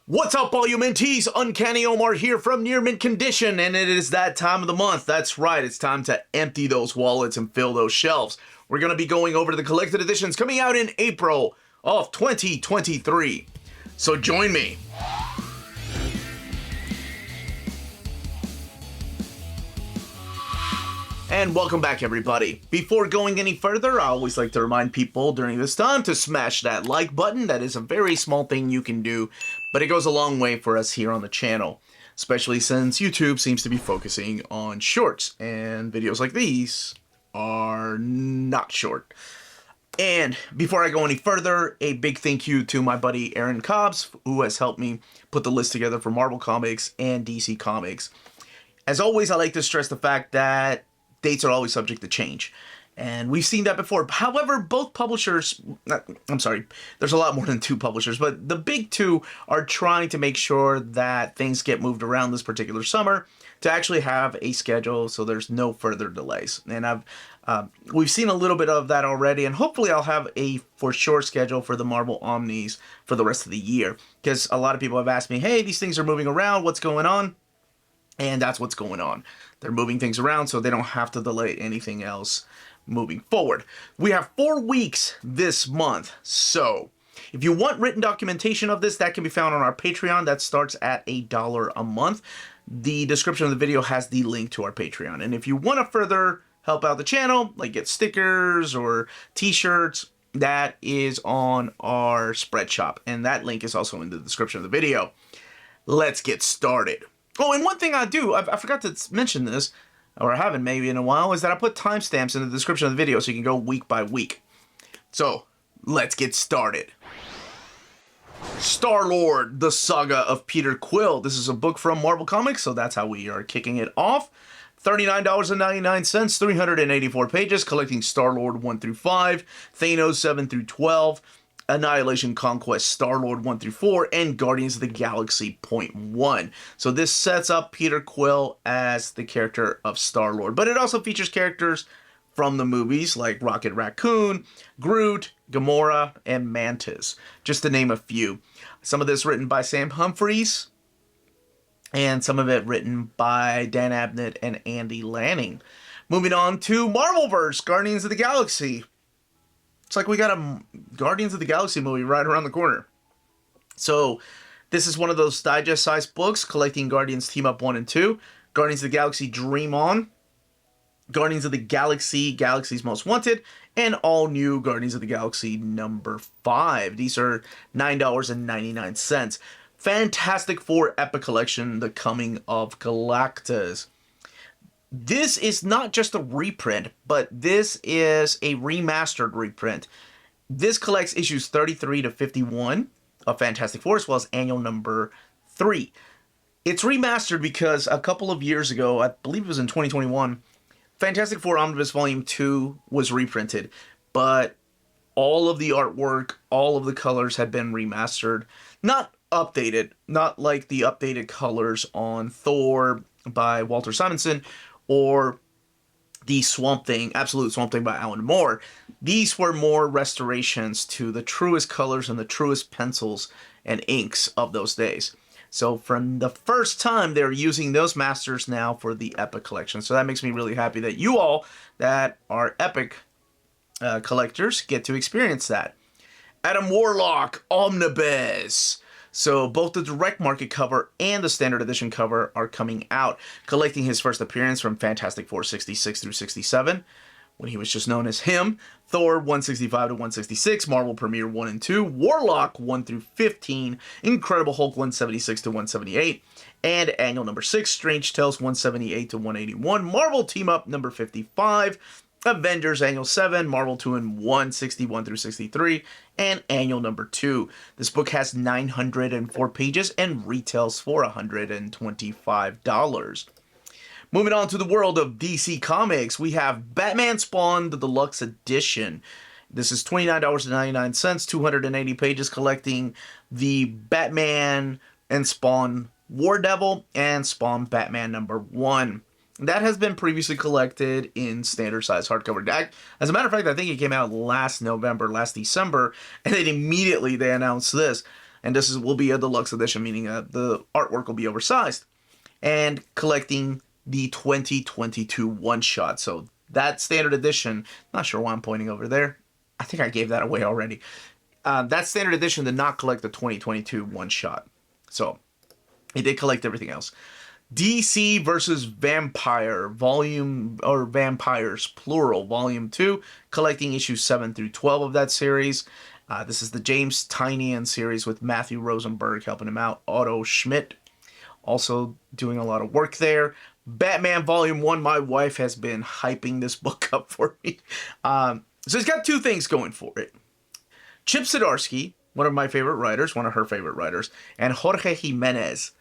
What's up, all you mentees? Uncanny Omar here from Near Mint Condition, and it is that time of the month. That's right, it's time to empty those wallets and fill those shelves. We're going to be going over the collected editions coming out in April of 2023. So join me. And welcome back, everybody. Before going any further, I always like to remind people during this time to smash that like button. That is a very small thing you can do, but it goes a long way for us here on the channel, especially since YouTube seems to be focusing on shorts, and videos like these are not short. And before I go any further, a big thank you to my buddy Aaron Cobbs, who has helped me put the list together for Marvel Comics and DC Comics. As always, I like to stress the fact that dates are always subject to change, and we've seen that before. However, both publishers, there's a lot more than two publishers, but the big two are trying to make sure that things get moved around this particular summer to actually have a schedule so there's no further delays. And we've seen a little bit of that already, and hopefully I'll have a for sure schedule for the Marvel Omnis for the rest of the year, because a lot of people have asked me, hey, these things are moving around, what's going on? And that's what's going on. They're moving things around so they don't have to delay anything else moving forward. We have 4 weeks this month, so if you want written documentation of this, that can be found on our Patreon. That starts at $1 a month. The description of the video has the link to our Patreon. And if you want to further help out the channel, like get stickers or t-shirts, that is on our spread shop, and that link is also in the description of the video. Let's get started. Oh, and one thing I do, I forgot to mention this, or I haven't maybe in a while, is that I put timestamps in the description of the video so you can go week by week. So, let's get started. Star-Lord, the Saga of Peter Quill. This is a book from Marvel Comics, so that's how we are kicking it off. $39.99, 384 pages, collecting Star-Lord 1 through 5, Thanos 7 through 12, Annihilation Conquest Star-Lord 1 through 4, and Guardians of the Galaxy .1. So this sets up Peter Quill as the character of Star-Lord, but it also features characters from the movies like Rocket Raccoon, Groot, Gamora, and Mantis, just to name a few. Some of this written by Sam Humphries, and some of it written by Dan Abnett and Andy Lanning. Moving on to Marvelverse, Guardians of the Galaxy. It's like we got a Guardians of the Galaxy movie right around the corner. So this is one of those digest-sized books collecting Guardians Team Up 1 and 2, Guardians of the Galaxy Dream On, Guardians of the Galaxy, Galaxy's Most Wanted, and all new Guardians of the Galaxy number 5. These are $9.99. Fantastic Four Epic Collection, The Coming of Galactus. This is not just a reprint, but this is a remastered reprint. This collects issues 33 to 51 of Fantastic Four, as well as annual number 3. It's remastered because a couple of years ago, I believe it was in 2021, Fantastic Four Omnibus Volume 2 was reprinted, but all of the artwork, all of the colors had been remastered. Not updated, not like the updated colors on Thor by Walter Simonson, or the Swamp Thing, Absolute Swamp Thing by Alan Moore. These were more restorations to the truest colors and the truest pencils and inks of those days. So from the first time, they're using those masters now for the Epic Collection. So that makes me really happy that you all that are Epic collectors get to experience that. Adam Warlock, Omnibus. So both the direct market cover and the standard edition cover are coming out, collecting his first appearance from Fantastic Four 66 through 67, when he was just known as him, Thor 165 to 166, Marvel Premiere 1 and 2, Warlock 1 through 15, Incredible Hulk 176 to 178, and annual number 6, Strange Tales 178 to 181, Marvel Team Up number 55, Avengers Annual 7, Marvel 2 and 1, 61 through 63, and Annual number 2. This book has 904 pages and retails for $125. Moving on to the world of DC Comics, we have Batman Spawn, the Deluxe Edition. This is $29.99, 280 pages, collecting the Batman and Spawn War Devil and Spawn Batman number 1. That has been previously collected in standard size hardcover. As a matter of fact, I think it came out last December, and then immediately they announced this. And this will be a deluxe edition, meaning the artwork will be oversized. And collecting the 2022 one-shot. So that standard edition, not sure why I'm pointing over there. I think I gave that away already. That standard edition did not collect the 2022 one-shot. So it did collect everything else. DC versus Vampire, Vampires, plural, Volume 2, collecting issues 7 through 12 of that series. This is the James Tynion series with Matthew Rosenberg helping him out. Otto Schmidt also doing a lot of work there. Batman Volume 1, my wife has been hyping this book up for me. So it's got two things going for it. Chip Zdarsky, one of my favorite writers, one of her favorite writers, and Jorge Jimenez,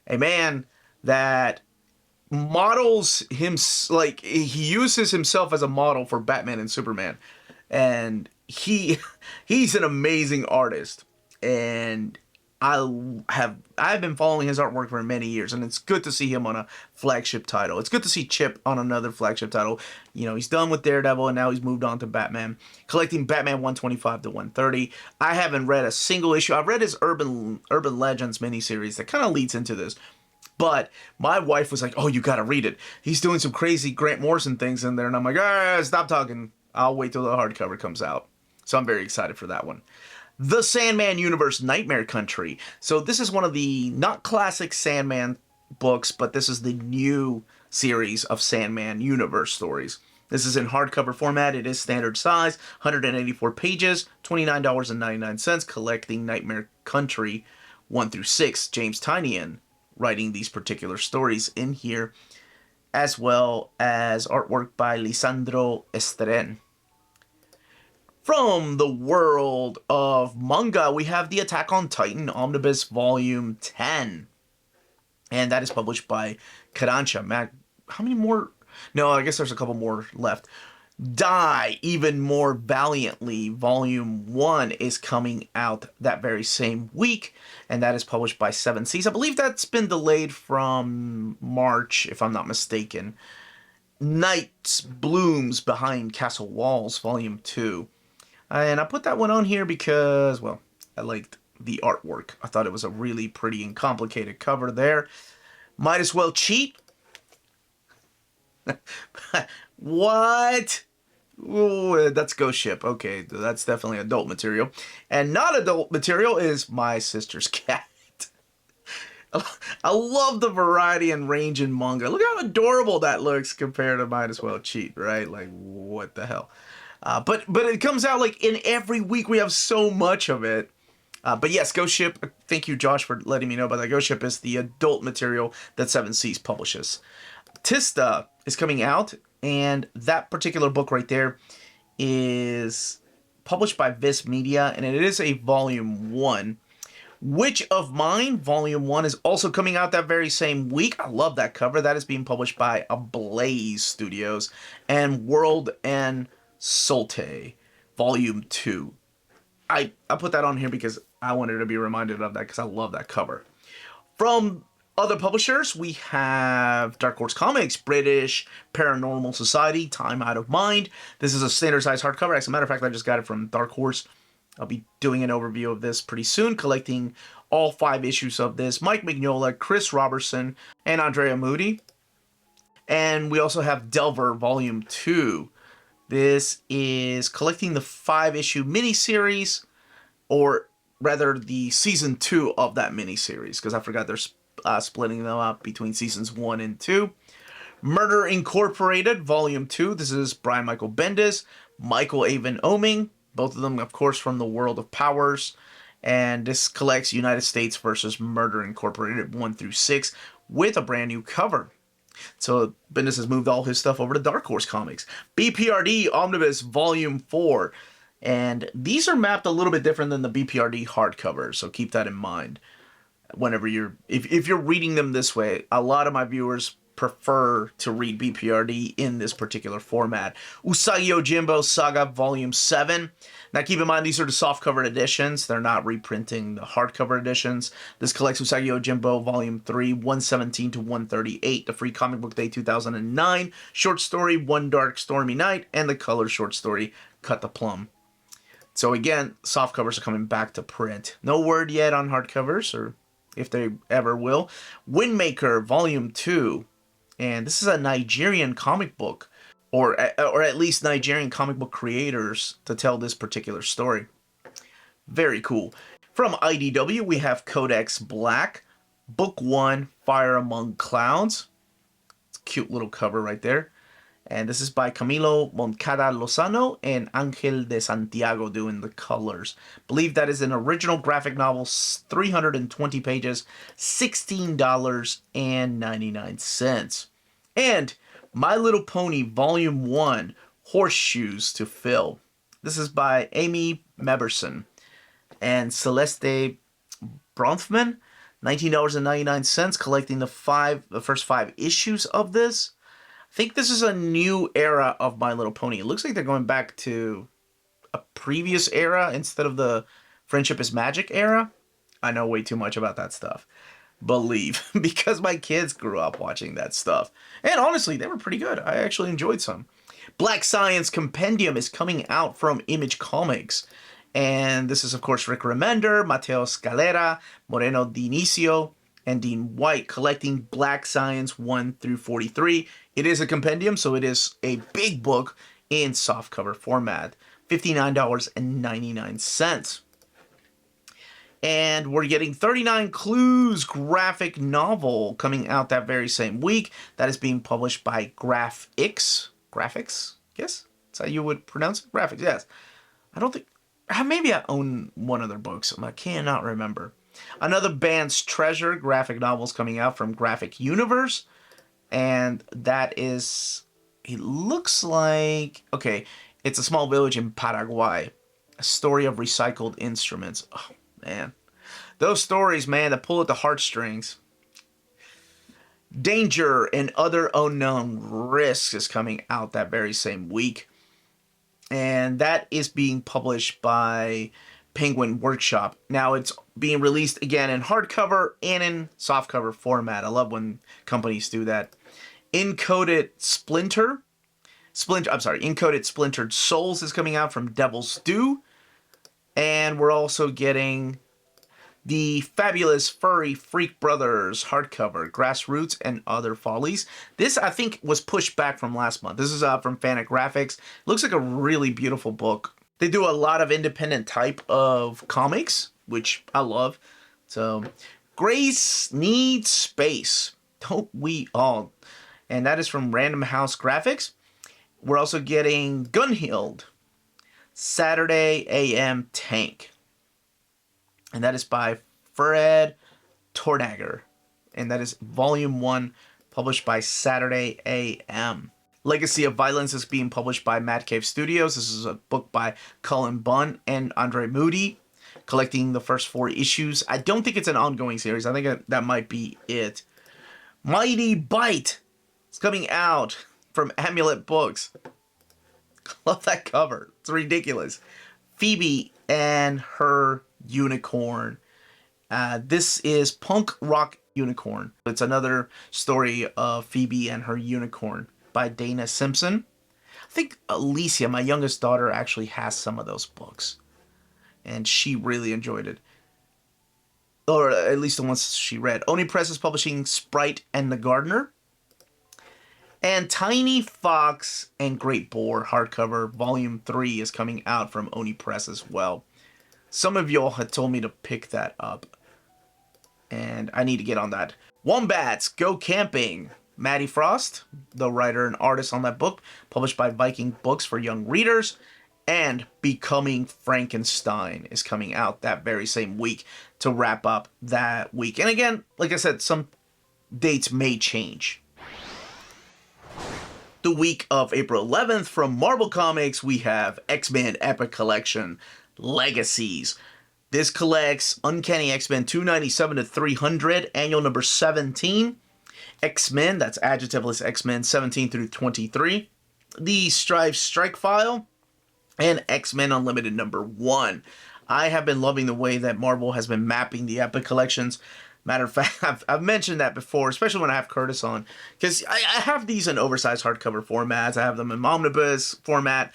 a man that models him, like, he uses himself as a model for Batman and Superman. And he's an amazing artist. And I've been following his artwork for many years, and it's good to see him on a flagship title. It's good to see Chip on another flagship title. You know, he's done with Daredevil, and now he's moved on to Batman, collecting Batman 125 to 130. I haven't read a single issue. I've read his Urban Legends miniseries that kind of leads into this. But my wife was like, oh, you got to read it. He's doing some crazy Grant Morrison things in there. And I'm like, stop talking. I'll wait till the hardcover comes out. So I'm very excited for that one. The Sandman Universe, Nightmare Country. So this is one of the not classic Sandman books, but this is the new series of Sandman Universe stories. This is in hardcover format. It is standard size, 184 pages, $29.99, collecting Nightmare Country 1 through 6. James Tynion writing these particular stories in here, as well as artwork by Lisandro Estren. From the world of manga, we have the Attack on Titan Omnibus Volume 10. And that is published by Kodansha. How many more? No, I guess there's a couple more left. Die Even More Valiantly Volume 1 is coming out that very same week, and that is published by Seven Seas. I believe that's been delayed from March, if I'm not mistaken. Night Blooms Behind Castle Walls Volume 2. And I put that one on here because, well, I liked the artwork. I thought it was a really pretty and complicated cover there. Might As Well Cheat. What? Ooh, that's Ghost Ship. Okay, that's definitely adult material. And not adult material is My Sister's Cat. I love the variety and range in manga. Look how adorable that looks compared to Might As Well Cheat, right? Like, what the hell? But it comes out like in every week. We have so much of it. But yes, Ghost Ship. Thank you, Josh, for letting me know about that. Ghost Ship is the adult material that Seven Seas publishes. Tista is coming out, and that particular book right there is published by Viz Media, and it is a Volume 1. Witch of Mine, Volume 1, is also coming out that very same week. I love that cover. That is being published by Ablaze Studios. And World and Solte, Volume 2. I put that on here because I wanted to be reminded of that because I love that cover. From other publishers, we have Dark Horse Comics, British Paranormal Society, Time Out of Mind. This is a standard size hardcover. As a matter of fact, I just got it from Dark Horse. I'll be doing an overview of this pretty soon, collecting all 5 issues of this. Mike Mignola, Chris Robertson, and Andrea Moody. And we also have Delver Volume 2. This is collecting the 5-issue miniseries, or rather the Season 2 of that miniseries, because I forgot they're splitting them up between Seasons 1 and 2. Murder Incorporated, Volume 2. This is Brian Michael Bendis, Michael Avon Oeming, both of them, of course, from the World of Powers. And this collects United States versus Murder Incorporated 1 through 6 with a brand new cover. So Bendis has moved all his stuff over to Dark Horse Comics. BPRD Omnibus Volume 4. And these are mapped a little bit different than the BPRD hardcovers, so keep that in mind. Whenever if you're reading them this way, a lot of my viewers prefer to read BPRD in this particular format. Usagi Yojimbo Saga Volume 7. Now keep in mind, these are the softcover editions. They're not reprinting the hardcover editions. This collects Usagi Yojimbo Volume 3, 117 to 138, the Free Comic Book Day 2009, short story One Dark Stormy Night, and the color short story Cut the Plum. So again, soft covers are coming back to print. No word yet on hardcovers, or if they ever will. Windmaker Volume 2. And this is a Nigerian comic book, or at least Nigerian comic book creators to tell this particular story. Very cool. From IDW, we have Codex Black, Book 1, Fire Among Clouds. It's a cute little cover right there. And this is by Camilo Moncada Lozano and Angel de Santiago doing the colors. Believe that is an original graphic novel, 320 pages, $16.99. And My Little Pony Volume 1, Horseshoes to Fill. This is by Amy Meberson and Celeste Bronfman. $19.99, collecting the first 5 issues of this. I think this is a new era of My Little Pony. It looks like they're going back to a previous era instead of the Friendship is Magic era. I know way too much about that stuff. Believe, because my kids grew up watching that stuff. And honestly, they were pretty good. I actually enjoyed some. Black Science Compendium is coming out from Image Comics. And this is, of course, Rick Remender, Mateo Scalera, Moreno Dinicio, and Dean White, collecting Black Science 1 through 43. It is a compendium, so it is a big book in softcover format. $59.99. And we're getting 39 Clues graphic novel coming out that very same week. That is being published by Graphics. Graphics? Yes? That's how you would pronounce it? Graphics, yes. I don't think... Maybe I own one of their books. I cannot remember. Another Band's Treasure graphic novels coming out from Graphic Universe. And that is... It looks like... Okay, it's a small village in Paraguay. A story of recycled instruments. Oh, man. Those stories, man, that pull at the heartstrings. Danger and Other Unknown Risks is coming out that very same week. And that is being published by Penguin Workshop. Now it's being released again in hardcover and in softcover format. I love when companies do that. Encoded Splintered Souls is coming out from Devil's Due. And we're also getting the Fabulous Furry Freak Brothers hardcover, Grassroots and Other Follies. This, I think, was pushed back from last month. This is from Fantagraphics. Looks like a really beautiful book. They do a lot of independent type of comics, which I love. So, Grace Needs Space. Don't we all? And that is from Random House Graphics. We're also getting Gunhild, Saturday AM Tank. And that is by Fred Tornager. And that is Volume 1, published by Saturday AM. Legacy of Violence is being published by Mad Cave Studios. This is a book by Cullen Bunn and Andre Moody, collecting the first 4 issues. I don't think it's an ongoing series. I think that might be it. Mighty Bite is coming out from Amulet Books. Love that cover. It's ridiculous. Phoebe and Her Unicorn. This is Punk Rock Unicorn. It's another story of Phoebe and Her Unicorn by Dana Simpson. I think Alicia, my youngest daughter, actually has some of those books. And she really enjoyed it. Or at least the ones she read. Oni Press is publishing Sprite and the Gardener. And Tiny Fox and Great Boar hardcover Volume 3 is coming out from Oni Press as well. Some of y'all had told me to pick that up. And I need to get on that. Wombats Go Camping. Maddie Frost, the writer and artist on that book, published by Viking Books for young readers. And Becoming Frankenstein is coming out that very same week to wrap up that week. And again, like I said, some dates may change. The week of April 11th from Marvel Comics, we have X-Men Epic Collection Legacies. This collects Uncanny X-Men 297 to 300, annual number 17. X-Men, that's adjectiveless X-Men 17 through 23. The Strive Strike File, and X-Men Unlimited number 1. I have been loving the way that Marvel has been mapping the Epic Collections. Matter of fact, I've mentioned that before, especially when I have Curtis on, because I have these in oversized hardcover formats. I have them in Omnibus format.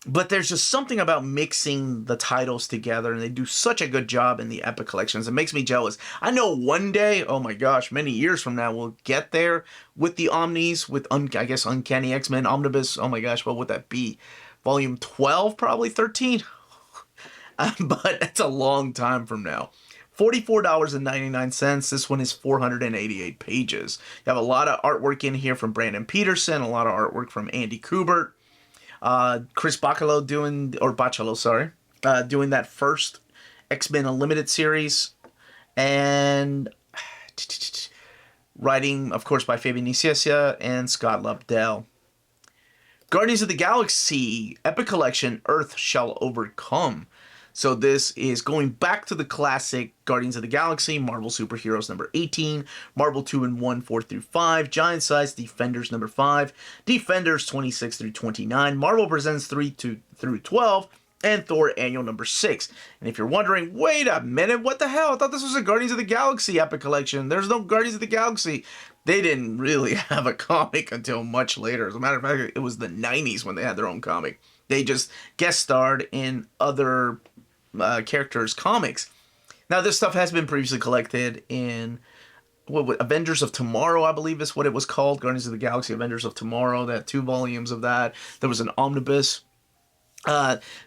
But there's just something about mixing the titles together, and they do such a good job in the Epic collections. It makes me jealous. I know one day, oh my gosh, many years from now, we'll get there with the Omnis, with, I guess, Uncanny X-Men Omnibus. Oh my gosh, what would that be? Volume 12, probably 13? But that's a long time from now. $44.99. This one is 488 pages. You have a lot of artwork in here from Brandon Peterson, a lot of artwork from Andy Kubert. Chris Bachalo doing that first X-Men Unlimited series, and writing, of course, by Fabian Nicieza and Scott Lobdell. Guardians of the Galaxy Epic Collection, Earth Shall Overcome. So this is going back to the classic Guardians of the Galaxy, Marvel Superheroes number 18, Marvel 2 and 1, 4 through 5, Giant Size Defenders number 5, Defenders 26 through 29, Marvel Presents 3 through 12, and Thor Annual number 6. And if you're wondering, wait a minute, what the hell? I thought this was a Guardians of the Galaxy Epic Collection. There's no Guardians of the Galaxy. They didn't really have a comic until much later. As a matter of fact, it was the 90s when they had their own comic. They just guest starred in other characters' comics. Now, this stuff has been previously collected in Avengers of Tomorrow, I believe is what it was called. Guardians of the Galaxy Avengers of Tomorrow. They had 2 volumes of that. There was an omnibus.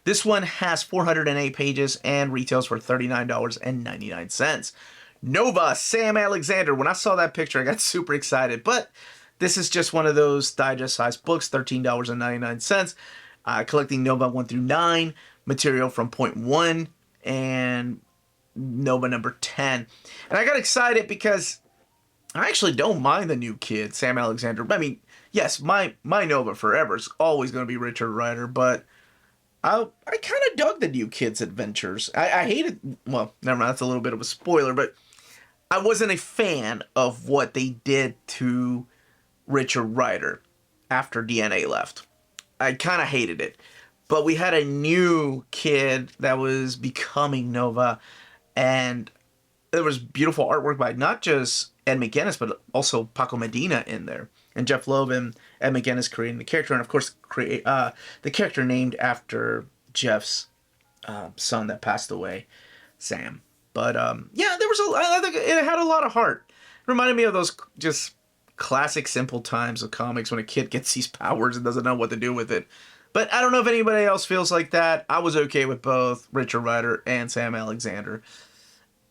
This one has 408 pages and retails for $39.99. Nova, Sam Alexander. When I saw that picture, I got super excited. But this is just one of those digest-sized books, $13.99. Collecting Nova 1 through 9. Material from Point 1 and Nova number 10. And I got excited because I actually don't mind the new kid, Sam Alexander. I mean, yes, my Nova forever is always going to be Richard Rider, but I kind of dug the new kid's adventures. I hated, well, never mind, that's a little bit of a spoiler, but I wasn't a fan of what they did to Richard Rider after DNA left. I kind of hated it. But we had a new kid that was becoming Nova, and there was beautiful artwork by not just Ed McGuinness, but also Paco Medina in there. And Jeff Loeb and Ed McGuinness creating the character, and of course, the character named after Jeff's son that passed away, Sam. But yeah, I think it had a lot of heart. It reminded me of those just classic simple times of comics when a kid gets these powers and doesn't know what to do with it. But I don't know if anybody else feels like that. I was okay with both Richard Rider and Sam Alexander.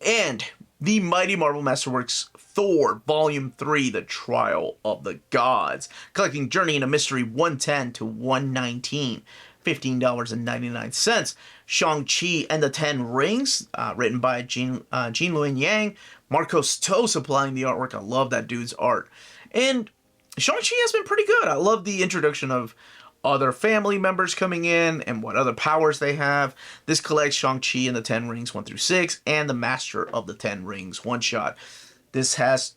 And the Mighty Marvel Masterworks Thor Volume 3, The Trial of the Gods. Collecting Journey into Mystery 110 to 119. $15.99. Shang-Chi and the Ten Rings, written by Jean Luen Yang. Marcos To supplying the artwork. I love that dude's art. And Shang-Chi has been pretty good. I love the introduction of other family members coming in and what other powers they have. This collects Shang-Chi and the Ten Rings 1 through 6 and the Master of the Ten Rings one-shot. This has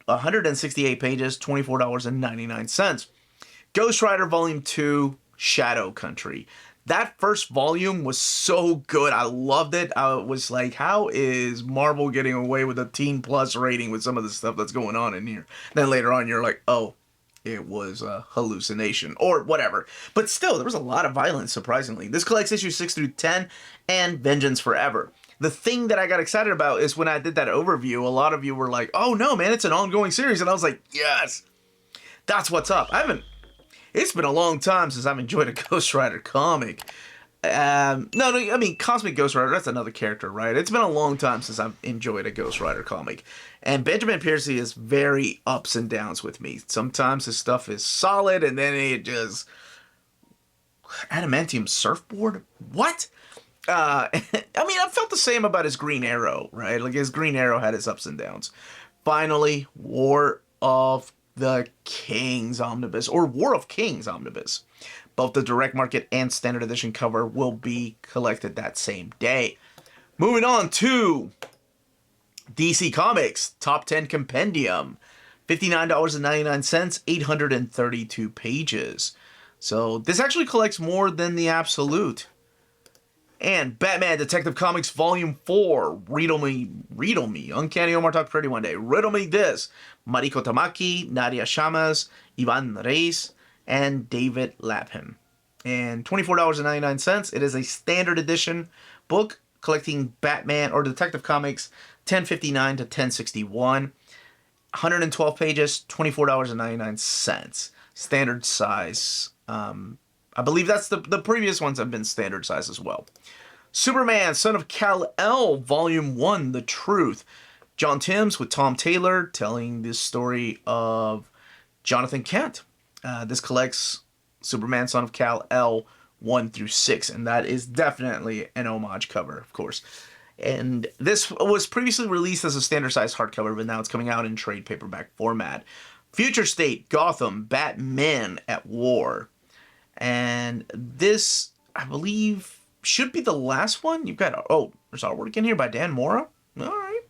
168 pages, $24.99. Ghost Rider Volume 2, Shadow Country. That first volume was so good. I loved it. I was like, how is Marvel getting away with a teen plus rating with some of the stuff that's going on in here? Then later on, you're like, oh, it was a hallucination or whatever. But still, there was a lot of violence, surprisingly. This collects issues 6 through 10 and Vengeance Forever. The thing that I got excited about is when I did that overview, a lot of you were like, oh no, man, it's an ongoing series. And I was like, yes, that's what's up. It's been a long time since I've enjoyed a Ghost Rider comic. I mean, Cosmic Ghost Rider, that's another character, right? It's been a long time since I've enjoyed a Ghost Rider comic. And Benjamin Piercy is very ups and downs with me. Sometimes his stuff is solid, and then it just... Adamantium Surfboard? What? I mean, I felt the same about his Green Arrow, right? Like, his Green Arrow had its ups and downs. Finally, War of the Kings Omnibus, or War of Kings Omnibus. Both the direct market and standard edition cover will be collected that same day. Moving on to DC Comics Top 10 Compendium. $59.99, 832 pages. So this actually collects more than the Absolute. And Batman Detective Comics Volume 4, Riddle Me, Uncanny Omar Talked Pretty One Day, Riddle Me This, Mariko Tamaki, Nadia Shamas, Ivan Reis, and David Lapham. and $24.99. It is a standard edition book collecting Batman or Detective Comics 1059 to 1061. 112 pages, $24.99. Standard size. I believe that's the previous ones have been standard size as well. Superman, Son of Kal-El, Volume 1, The Truth. John Timms with Tom Taylor telling this story of Jonathan Kent. This collects Superman, Son of Kal-El 1 through 6, and that is definitely an homage cover, of course. And this was previously released as a standard size hardcover, but now it's coming out in trade paperback format. Future State, Gotham, Batman at War. And this, I believe, should be the last one. You've got, oh, there's artwork in here by Dan Mora. All right.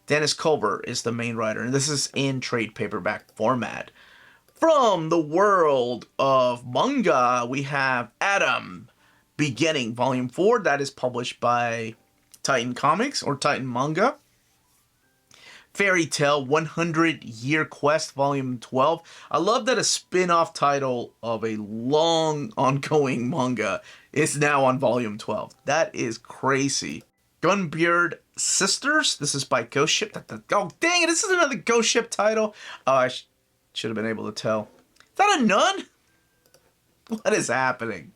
Dennis Culver is the main writer, and this is in trade paperback format. From the world of manga, we have Adam Beginning, Volume 4. That is published by Titan Comics or Titan Manga. Fairy Tale 100 Year Quest Volume 12. I love that a spin-off title of a long ongoing manga is now on Volume 12. That is crazy. Gunbeard Sisters. This is by Ghost Ship. Oh, dang it. This is another Ghost Ship title. Oh, I should have been able to tell. Is that a nun? What is happening?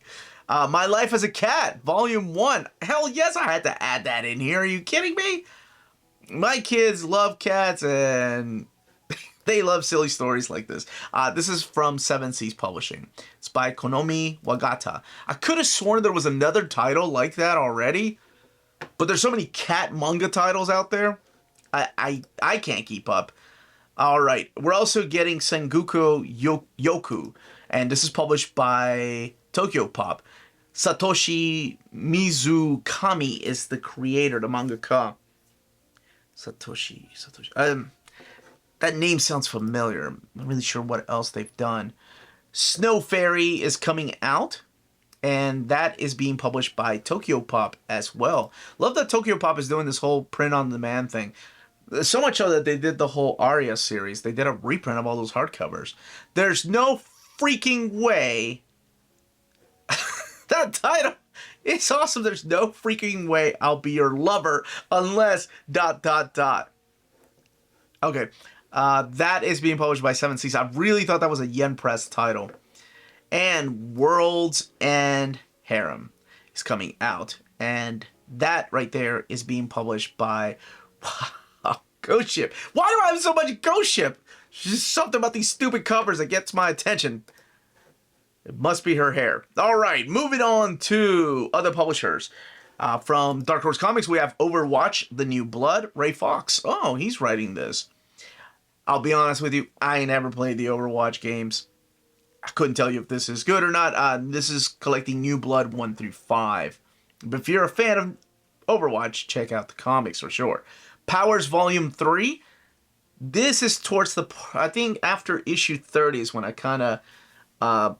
My Life as a Cat, Volume 1. Hell yes, I had to add that in here. Are you kidding me? My kids love cats, and they love silly stories like this. This is from Seven Seas Publishing. It's by Konomi Wagata. I could have sworn there was another title like that already, but there's so many cat manga titles out there. I can't keep up. All right, we're also getting Sengoku Yoku, and this is published by Tokyo Pop. Satoshi Mizukami is the creator, the mangaka. Satoshi. That name sounds familiar. I'm not really sure what else they've done. Snow Fairy is coming out, and that is being published by Tokyo Pop as well. Love that Tokyo Pop is doing this whole print-on-demand thing. So much so that they did the whole Aria series. They did a reprint of all those hardcovers. There's no freaking way. That title, it's awesome. There's no freaking way I'll be your lover unless ... Okay, that is being published by Seven Seas. I really thought that was a Yen Press title. And World's End Harem is coming out. And that right there is being published by Ghost Ship. Why do I have so much Ghost Ship? There's just something about these stupid covers that gets my attention. It must be her hair. All right, moving on to other publishers. From Dark Horse Comics, we have Overwatch, The New Blood, Ray Fox. Oh, he's writing this. I'll be honest with you, I never played the Overwatch games. I couldn't tell you if this is good or not. This is collecting New Blood 1 through 5. But if you're a fan of Overwatch, check out the comics for sure. Powers Volume 3. This is towards the, I think after issue 30 is when I kind of,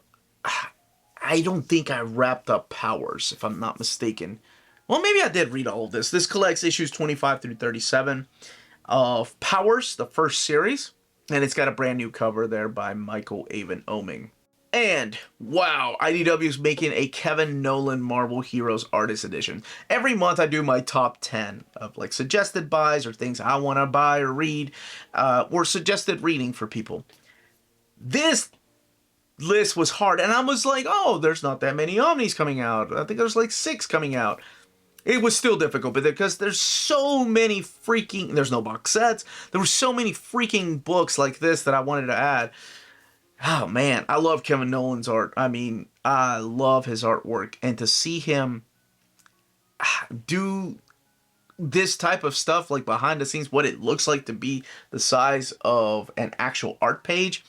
I don't think I wrapped up Powers, if I'm not mistaken. Well, maybe I did read all of this. This collects issues 25 through 37 of Powers, the first series. And it's got a brand new cover there by Michael Avon Oeming. And, wow, IDW is making a Kevin Nolan Marvel Heroes Artist Edition. Every month I do my top 10 of like suggested buys or things I want to buy or read, or suggested reading for people. This list was hard, and I was like, oh, there's not that many Omnis coming out. I think there's like 6 coming out. It was still difficult, but because there's so many freaking, there's no box sets. There were so many freaking books like this that I wanted to add. Oh man, I love Kevin Nolan's art. I mean, I love his artwork, and to see him do this type of stuff, like behind the scenes, what it looks like to be the size of an actual art page.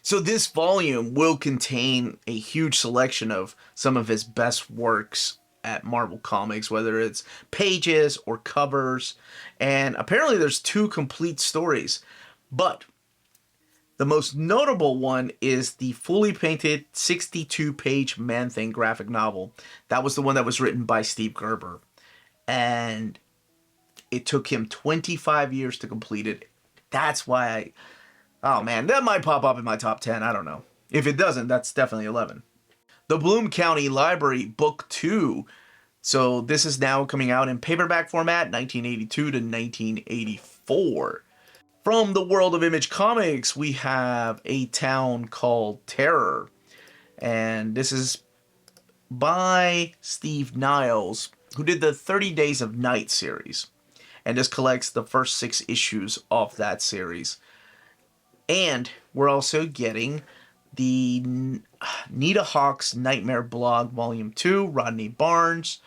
So this volume will contain a huge selection of some of his best works at Marvel Comics, whether it's pages or covers, and apparently there's 2 complete stories. But the most notable one is the fully painted 62-page Man-Thing graphic novel. That was the one that was written by Steve Gerber, and it took him 25 years to complete it. That's why oh man, that might pop up in my top 10, I don't know. If it doesn't, that's definitely 11. The Bloom County Library, Book 2. So this is now coming out in paperback format, 1982 to 1984. From the world of Image Comics, we have A Town Called Terror. And this is by Steve Niles, who did the 30 Days of Night series. And this collects the first 6 issues of that series. And we're also getting the Nita Hawk's Nightmare Blog Volume 2, Rodney Barnes.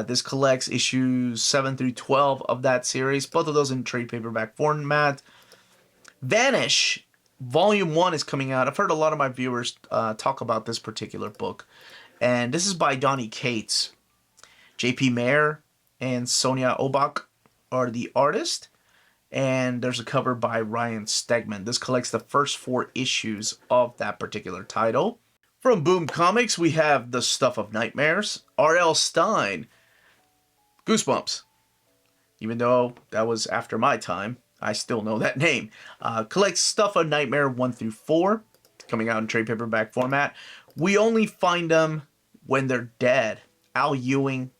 This collects issues 7 through 12 of that series, both of those in trade paperback format. Vanish Volume 1 is coming out. I've heard a lot of my viewers talk about this particular book. And this is by Donny Cates. J.P. Mayer and Sonia Obach are the artist. And there's a cover by Ryan Stegman. This collects the first 4 issues of that particular title. From Boom Comics, we have The Stuff of Nightmares. R.L. Stine. Goosebumps. Even though that was after my time, I still know that name. Collects Stuff of Nightmare 1 through 4. Coming out in trade paperback format. We only find them when they're dead. Al Ewing.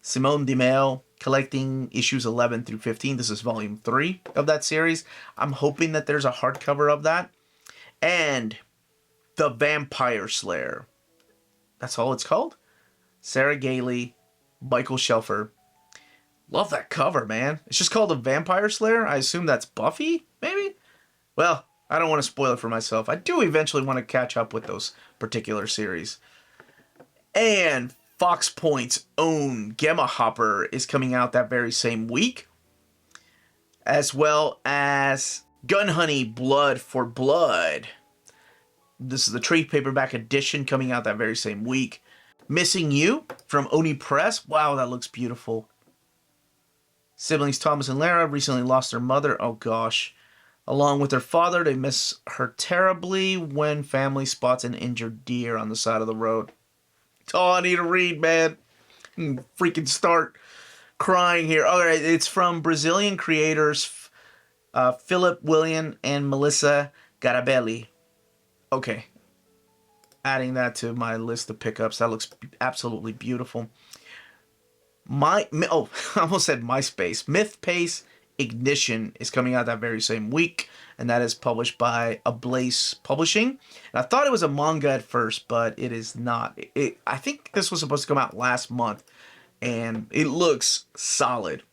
Simone DeMille. Collecting issues 11 through 15. This is volume 3 of that series. I'm hoping that there's a hardcover of that. And The Vampire Slayer. That's all it's called. Sarah Gailey, Michael Shelfer. Love that cover, man. It's just called The Vampire Slayer. I assume that's Buffy, maybe? Well, I don't want to spoil it for myself. I do eventually want to catch up with those particular series. And Fox Point's own Gemma Hopper is coming out that very same week. As well as Gun Honey Blood for Blood. This is the trade paperback edition coming out that very same week. Missing You from Oni Press. Wow, that looks beautiful. Siblings Thomas and Lara recently lost their mother. Oh gosh. Along with their father, they miss her terribly when family spots an injured deer on the side of the road. Oh, I need to read, man. Freaking start crying here. All right, it's from Brazilian creators Philip William and Melissa Garabelli. Okay. Adding that to my list of pickups. That looks absolutely beautiful. I almost said MySpace. Myth Pace Ignition is coming out that very same week, and that is published by Ablaze Publishing. And I thought it was a manga at first, but it is not. I think this was supposed to come out last month, and it looks solid.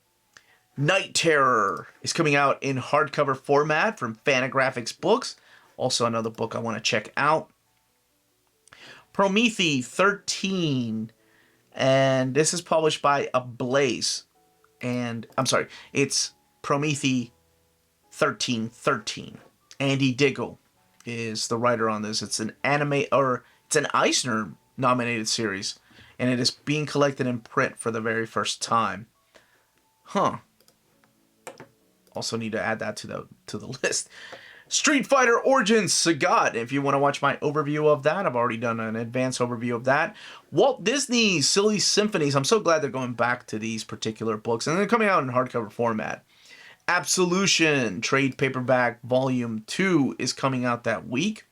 Night Terror is coming out in hardcover format from Fantagraphics Books. Also another book I want to check out. Prometheus 13. And this is published by Ablaze. And, I'm sorry, it's Prometheus 1313. Andy Diggle is the writer on this. It's an it's an Eisner nominated series. And it is being collected in print for the very first time. Huh. Also need to add that to the list. Street Fighter Origins Sagat. If you want to watch my overview of that, I've already done an advanced overview of that. Walt Disney's Silly Symphonies. I'm so glad they're going back to these particular books. And they're coming out in hardcover format. Absolution Trade Paperback Volume 2 is coming out that week.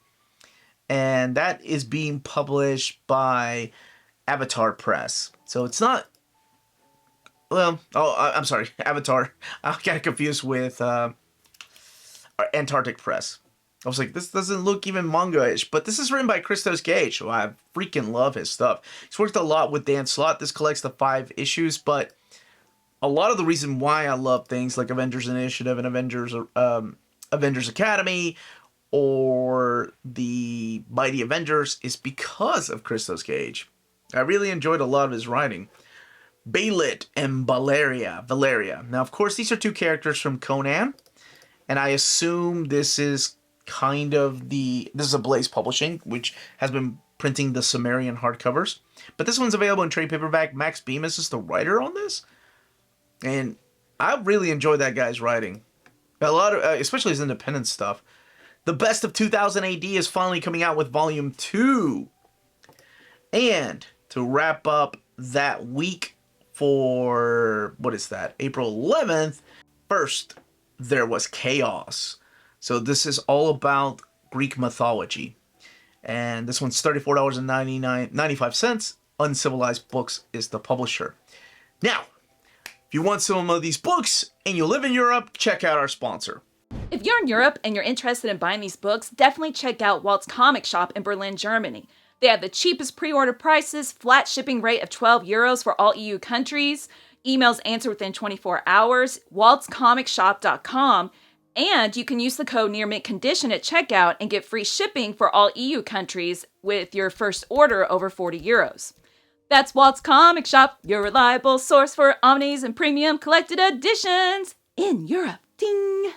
And that is being published by Avatar Press. So it's not... Well, I'm sorry. Avatar. I got confused with... Antarctic Press. I was like, this doesn't look even manga-ish, but this is written by Christos Gage, so I freaking love his stuff. He's worked a lot with Dan Slott. This collects the 5 issues, but a lot of the reason why I love things like Avengers Initiative and Avengers Academy or the Mighty Avengers is because of Christos Gage. I really enjoyed a lot of his writing. Baylit and Valeria. Now, of course, these are 2 characters from Conan. And I assume this is kind of this is Ablaze Publishing, which has been printing the Sumerian hardcovers. But this one's available in trade paperback. Max Bemis is the writer on this. And I really enjoyed that guy's writing. A lot of, especially his independent stuff. The Best of 2000 AD is finally coming out with Volume 2. And to wrap up that week for, what is that, April 11th, first, there was Chaos. So this is all about Greek mythology. And this one's $34.95. Uncivilized Books is the publisher. Now, if you want some of these books and you live in Europe, check out our sponsor. If you're in Europe and you're interested in buying these books, definitely check out Walt's Comic Shop in Berlin, Germany. They have the cheapest pre-order prices, flat shipping rate of €12 for all EU countries, emails answered within 24 hours, waltscomicshop.com, and you can use the code nearmintcondition at checkout and get free shipping for all EU countries with your first order over €40. That's Walt's Comic Shop, your reliable source for omnis and premium collected editions in Europe. Ding!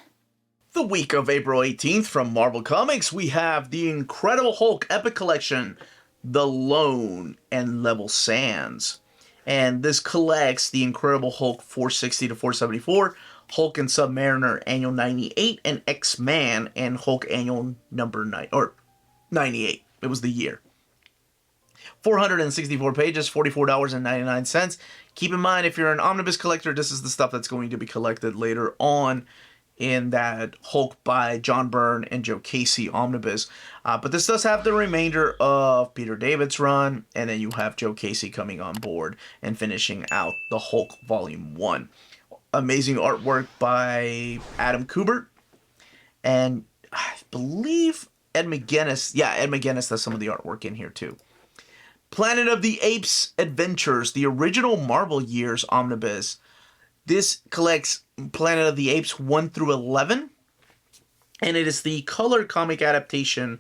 The week of April 18th from Marvel Comics, we have the Incredible Hulk Epic Collection, The Lone and Level Sands. And this collects the Incredible Hulk 460 to 474, Hulk and Submariner Annual 98, and X-Man and Hulk Annual number 9, or 98. It was the year. 464 pages, $44.99. Keep in mind, if you're an Omnibus collector, this is the stuff that's going to be collected later on in that Hulk by John Byrne and Joe Casey Omnibus. But this does have the remainder of Peter David's run, and then you have Joe Casey coming on board and finishing out the Hulk Volume 1. Amazing artwork by Adam Kubert, and I believe Ed McGuinness. Yeah, Ed McGuinness does some of the artwork in here too. Planet of the Apes Adventures, the original Marvel Years Omnibus. This collects Planet of the Apes 1 through 11, and it is the color comic adaptation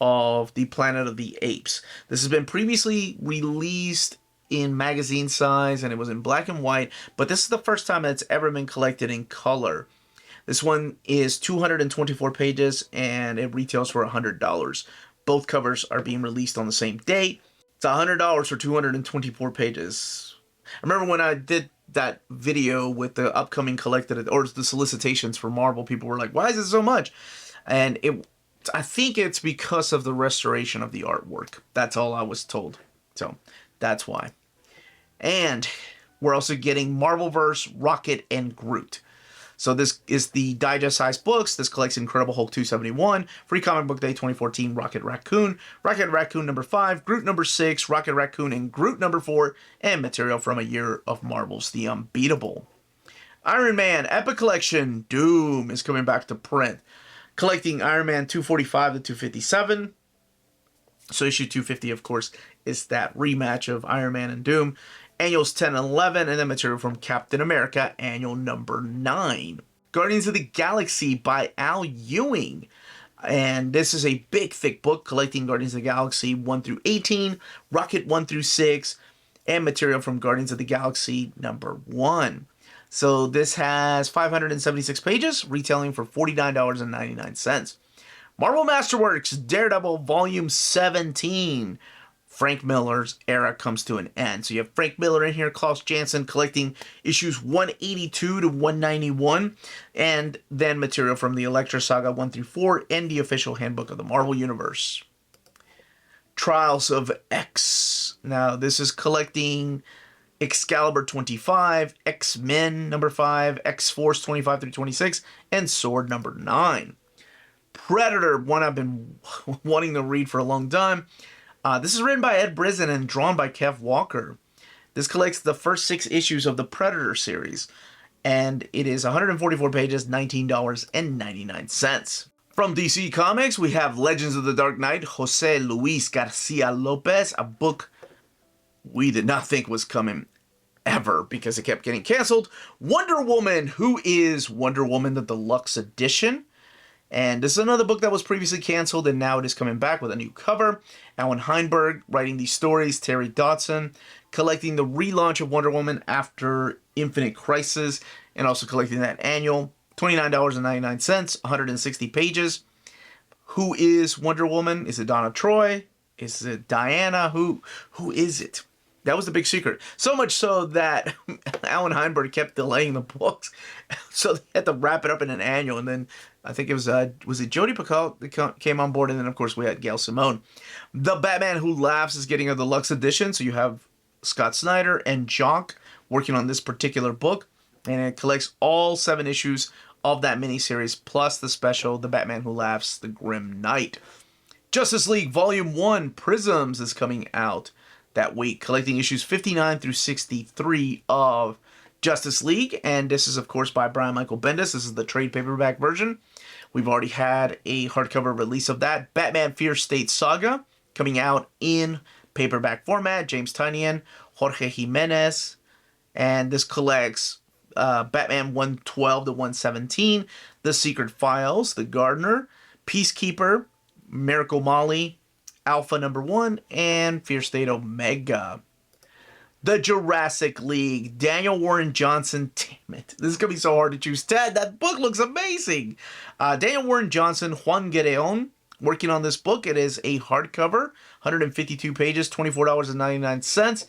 of the Planet of the Apes. This has been previously released in magazine size, and it was in black and white, but this is the first time it's ever been collected in color. This one is 224 pages, and it retails for $100. Both covers are being released on the same date. It's $100 for 224 pages. I remember when I did that video with the upcoming collected, or the solicitations for Marvel, people were like, why is it so much? And I think it's because of the restoration of the artwork. That's all I was told. So that's why. And we're also getting Marvelverse, Rocket, and Groot. So this is the digest-sized books. This collects Incredible Hulk 271, Free Comic Book Day 2014, Rocket Raccoon number 5, Groot number 6, Rocket Raccoon and Groot number 4, and material from A Year of Marvel's The Unbeatable. Iron Man Epic Collection Doom is coming back to print, collecting Iron Man 245 to 257. So issue 250, of course, is that rematch of Iron Man and Doom. Annuals 10 and 11, and then material from Captain America, Annual number 9. Guardians of the Galaxy by Al Ewing. And this is a big, thick book collecting Guardians of the Galaxy 1 through 18, Rocket 1 through 6, and material from Guardians of the Galaxy number 1. So this has 576 pages, retailing for $49.99. Marvel Masterworks Daredevil Volume 17. Frank Miller's era comes to an end. So you have Frank Miller in here, Klaus Janson collecting issues 182 to 191, and then material from the Elektra Saga 1 through 4 and the official handbook of the Marvel Universe. Trials of X. Now this is collecting Excalibur 25, X-Men number 5, X-Force 25 through 26, and Sword number 9. Predator, one I've been wanting to read for a long time. This is written by Ed Brisson and drawn by Kev Walker. This collects the first 6 issues of the Predator series, and it is 144 pages, $19.99. From DC Comics, we have Legends of the Dark Knight, Jose Luis Garcia Lopez, a book we did not think was coming ever because it kept getting canceled. Wonder Woman, who is Wonder Woman the Deluxe Edition. And this is another book that was previously canceled, and now it is coming back with a new cover. Alan Heinberg writing these stories, Terry Dodson collecting the relaunch of Wonder Woman after Infinite Crisis, and also collecting that annual. $29.99, 160 pages. Who is Wonder Woman? Is it Donna Troy? Is it Diana? Who is it? That was the big secret. So much so that Alan Heinberg kept delaying the books. So they had to wrap it up in an annual. And then I think it was it Jodi Picoult that came on board? And then, of course, we had Gail Simone. The Batman Who Laughs is getting a deluxe edition. So you have Scott Snyder and Jock working on this particular book. And it collects all 7 issues of that miniseries, plus the special, The Batman Who Laughs, The Grim Knight. Justice League Volume 1 Prisms is coming out that week, collecting issues 59 through 63 of Justice League. And this is, of course, by Brian Michael Bendis. This is the trade paperback version. We've already had a hardcover release of that. Batman Fear State Saga coming out in paperback format. James Tynion, Jorge Jimenez. And this collects Batman 112 to 117, The Secret Files, The Gardener, Peacekeeper, Miracle Molly, Alpha number 1, and Fear State Omega. The Jurassic League, Daniel Warren Johnson. Damn it, this is going to be so hard to choose. Ted, that book looks amazing. Daniel Warren Johnson, Juan Gedeon, working on this book. It is a hardcover, 152 pages, $24.99.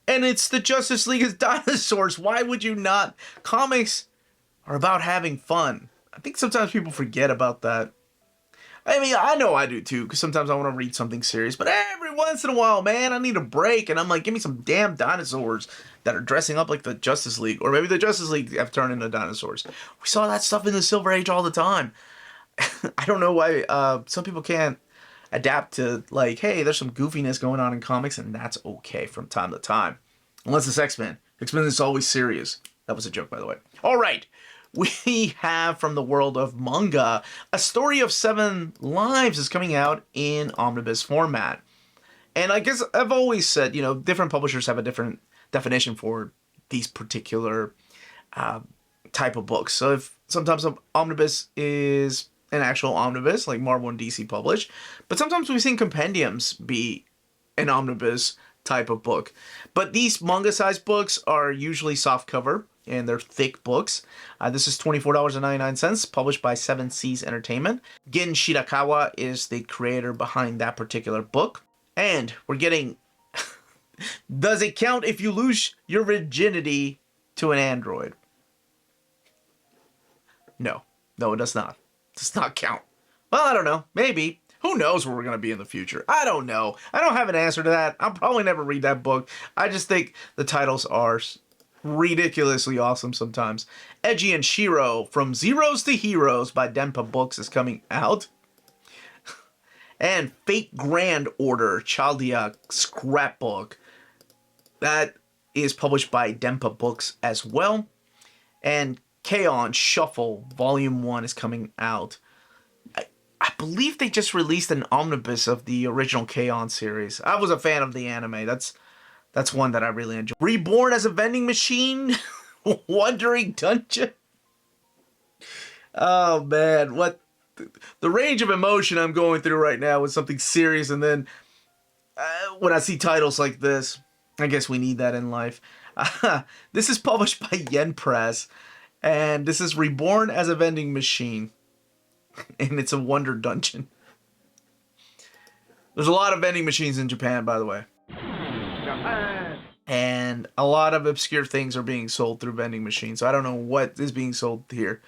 And it's the Justice League as dinosaurs. Why would you not? Comics are about having fun. I think sometimes people forget about that. I mean, I know I do too, because sometimes I want to read something serious, but every once in a while, man, I need a break, and I'm like, give me some damn dinosaurs that are dressing up like the Justice League, or maybe the Justice League have turned into dinosaurs. We saw that stuff in the Silver Age all the time. I don't know why some people can't adapt to, like, hey, there's some goofiness going on in comics, and that's okay from time to time. Unless it's X-Men. X-Men is always serious. That was a joke, by the way. All right. We have, from the world of manga, A Story of Seven Lives is coming out in Omnibus format. And I guess I've always said, you know, different publishers have a different definition for these particular type of books. So if sometimes an omnibus is an actual omnibus, like Marvel and DC publish, but sometimes we've seen compendiums be an omnibus type of book. But these manga-sized books are usually softcover, and they're thick books. This is $24.99, published by Seven Seas Entertainment. Gin Shirakawa is the creator behind that particular book. And we're getting... Does it count if you lose your virginity to an android? No. No, it does not. It does not count. Well, I don't know. Maybe. Who knows where we're going to be in the future? I don't know. I don't have an answer to that. I'll probably never read that book. I just think the titles are ridiculously awesome sometimes. Eiji and Shiro, From Zeros to Heroes by Denpa Books is coming out. And Fate Grand Order, Chaldea Scrapbook. That is published by Denpa Books as well. And K-On! Shuffle, Volume 1 is coming out. I believe they just released an omnibus of the original K-On! Series. I was a fan of the anime. That's one that I really enjoy. Reborn as a Vending Machine? Wandering Dungeon? Oh, man. What? The range of emotion I'm going through right now with something serious, and then when I see titles like this, I guess we need that in life. This is published by Yen Press, and this is Reborn as a Vending Machine. And it's a Wonder Dungeon. There's a lot of vending machines in Japan, by the way. And a lot of obscure things are being sold through vending machines. So I don't know what is being sold here.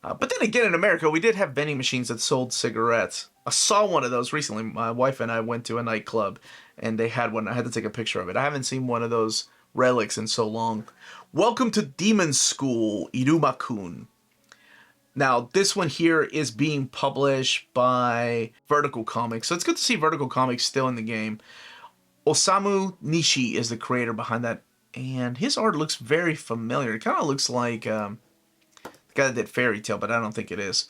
But then again, in America, we did have vending machines that sold cigarettes. I saw one of those recently. My wife and I went to a nightclub, and they had one. I had to take a picture of it. I haven't seen one of those relics in so long. Welcome to Demon School, Iruma-kun. Now, this one here is being published by Vertical Comics. So it's good to see Vertical Comics still in the game. Osamu Nishi is the creator behind that. And his art looks very familiar. It kind of looks like the guy that did Fairy Tail, but I don't think it is.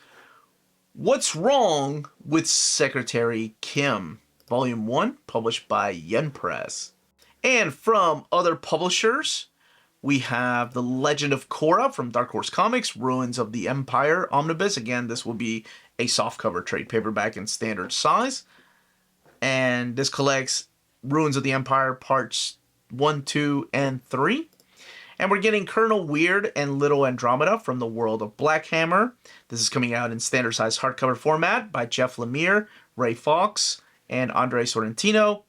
What's Wrong with Secretary Kim? Volume 1, published by Yen Press. And from other publishers, we have The Legend of Korra from Dark Horse Comics, Ruins of the Empire Omnibus. Again, this will be a softcover trade paperback in standard size. And this collects Ruins of the Empire parts 1, 2, and 3. And we're getting Colonel Weird and Little Andromeda from the World of Black Hammer. This is coming out in standard size hardcover format by Jeff Lemire, Ray Fox, and Andre Sorrentino.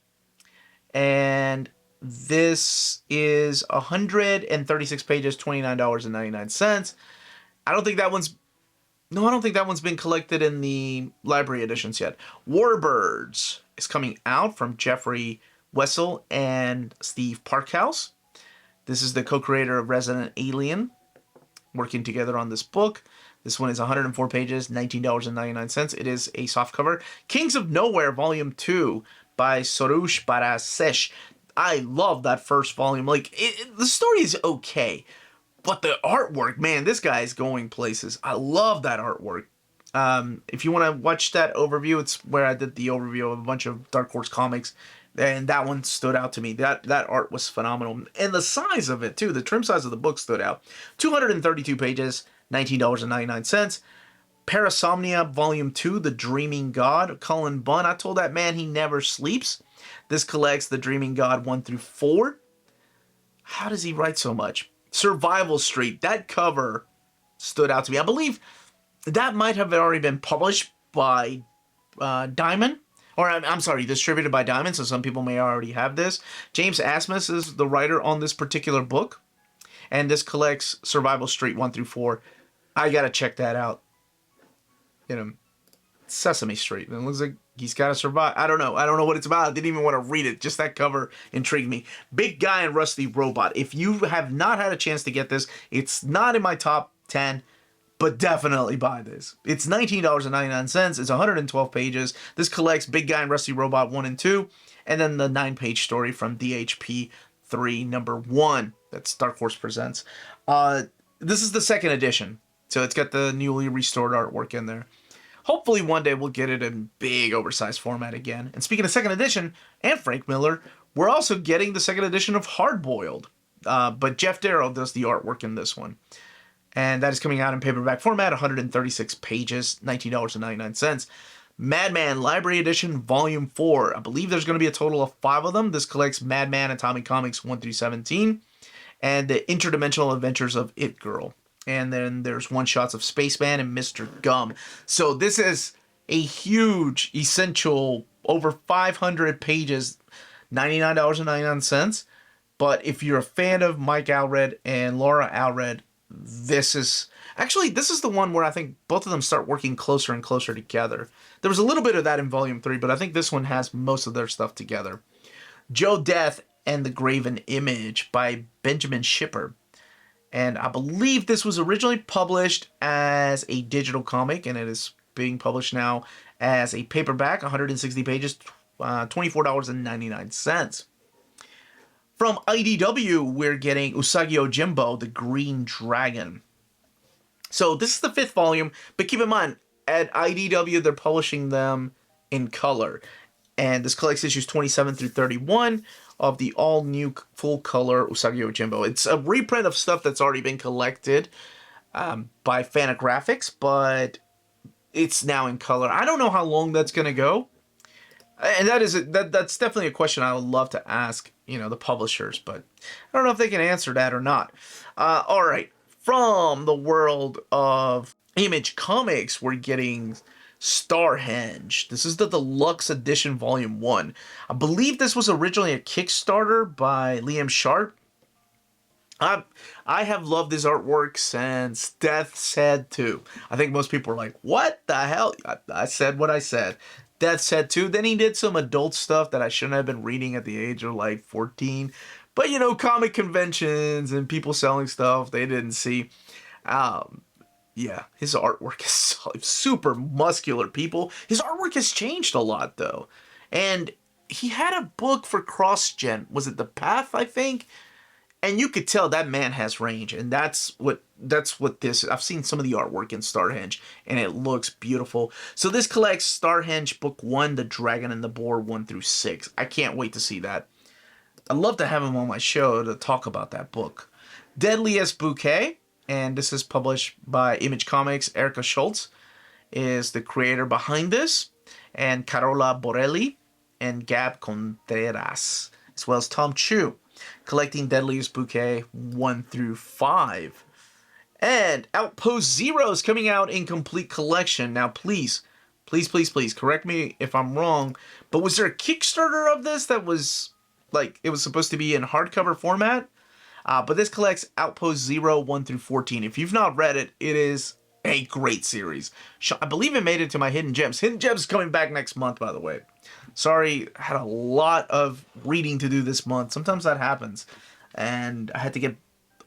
And this is 136 pages, $29.99. I don't think that one's been collected in the library editions yet. Warbirds is coming out from Jeffrey Wessel and Steve Parkhouse. This is the co-creator of Resident Alien, working together on this book. This one is 104 pages, $19.99. It is a softcover. Kings of Nowhere, Volume 2 by Soroush Barasesh. I love that first volume. Like, the story is okay, but the artwork, man, this guy is going places. I love that artwork. If you want to watch that overview, it's where I did the overview of a bunch of Dark Horse comics, and that one stood out to me. That art was phenomenal. And the size of it, too, the trim size of the book stood out. 232 pages, $19.99. Parasomnia, Volume 2, The Dreaming God, Cullen Bunn. I told that man he never sleeps. This collects The Dreaming God 1 through 4. How does he write so much? Survival Street, that cover stood out to me. I believe that might have already been published by Diamond. Or, I'm sorry, distributed by Diamond, so some people may already have this. James Asmus is the writer on this particular book. And this collects Survival Street 1 through 4. I gotta check that out. You know, Sesame Street. It looks like he's gotta survive. I don't know what it's about. I didn't even want to read it. Just that cover intrigued me. Big Guy and Rusty Robot. If you have not had a chance to get this, it's not in my top 10. But definitely buy this. It's $19.99. It's 112 pages. This collects Big Guy and Rusty Robot 1 and 2. And then the 9-page story from DHP 3 number 1. That's Dark Horse Presents. This is the second edition. So it's got the newly restored artwork in there. Hopefully one day we'll get it in big oversized format again. And speaking of second edition and Frank Miller, we're also getting the second edition of Hardboiled. But Jeff Darrow does the artwork in this one. And that is coming out in paperback format, 136 pages, $19.99. Madman Library Edition, Volume 4. I believe there's going to be a total of 5 of them. This collects Madman Atomic Comics 1 through 17. And the Interdimensional Adventures of It Girl. And then there's one-shots of Spaceman and Mr. Gum. So this is a huge, essential, over 500 pages, $99.99. But if you're a fan of Mike Allred and Laura Allred, this is the one where I think both of them start working closer and closer together. There was a little bit of that in Volume 3, but I think this one has most of their stuff together. Joe Death and the Graven Image by Benjamin Shipper. And I believe this was originally published as a digital comic, and it is being published now as a paperback, 160 pages, $24.99. From IDW, we're getting Usagi Ojimbo, the Green Dragon. So this is the 5th volume, but keep in mind, at IDW, they're publishing them in color. And this collects issues 27 through 31 of the all-new full-color Usagi Ojimbo. It's a reprint of stuff that's already been collected by Fantagraphics, but it's now in color. I don't know how long that's going to go. And that's definitely a question I would love to ask, the publishers, but I don't know if they can answer that or not. All right, from the world of Image Comics, we're getting Starhenge. This is the deluxe edition, Volume 1. I believe this was originally a Kickstarter by Liam Sharp. I have loved his artwork since Death's Head 2. I think most people are like, what the hell? I said what I said. Death's Head 2. Then he did some adult stuff that I shouldn't have been reading at the age of like 14. But comic conventions and people selling stuff they didn't see. Yeah, his artwork is super muscular, people. His artwork has changed a lot, though. And he had a book for CrossGen. Was it The Path, I think? And you could tell that man has range. And that's what this is. I've seen some of the artwork in Starhenge, and it looks beautiful. So this collects Starhenge Book 1, The Dragon and the Boar 1 through 6. I can't wait to see that. I'd love to have him on my show to talk about that book. Deadliest Bouquet. And this is published by Image Comics. Erica Schultz is the creator behind this. And Carola Borelli and Gab Contreras, as well as Tom Chu, collecting Deadliest Bouquet 1 through 5. And Outpost Zero is coming out in complete collection. Now, please, correct me if I'm wrong, but was there a Kickstarter of this that was, it was supposed to be in hardcover format? But this collects Outpost 0, 1 through 14. If you've not read it, it is a great series. I believe it made it to my Hidden Gems. Hidden Gems is coming back next month, by the way. Sorry, I had a lot of reading to do this month. Sometimes that happens. And I had to get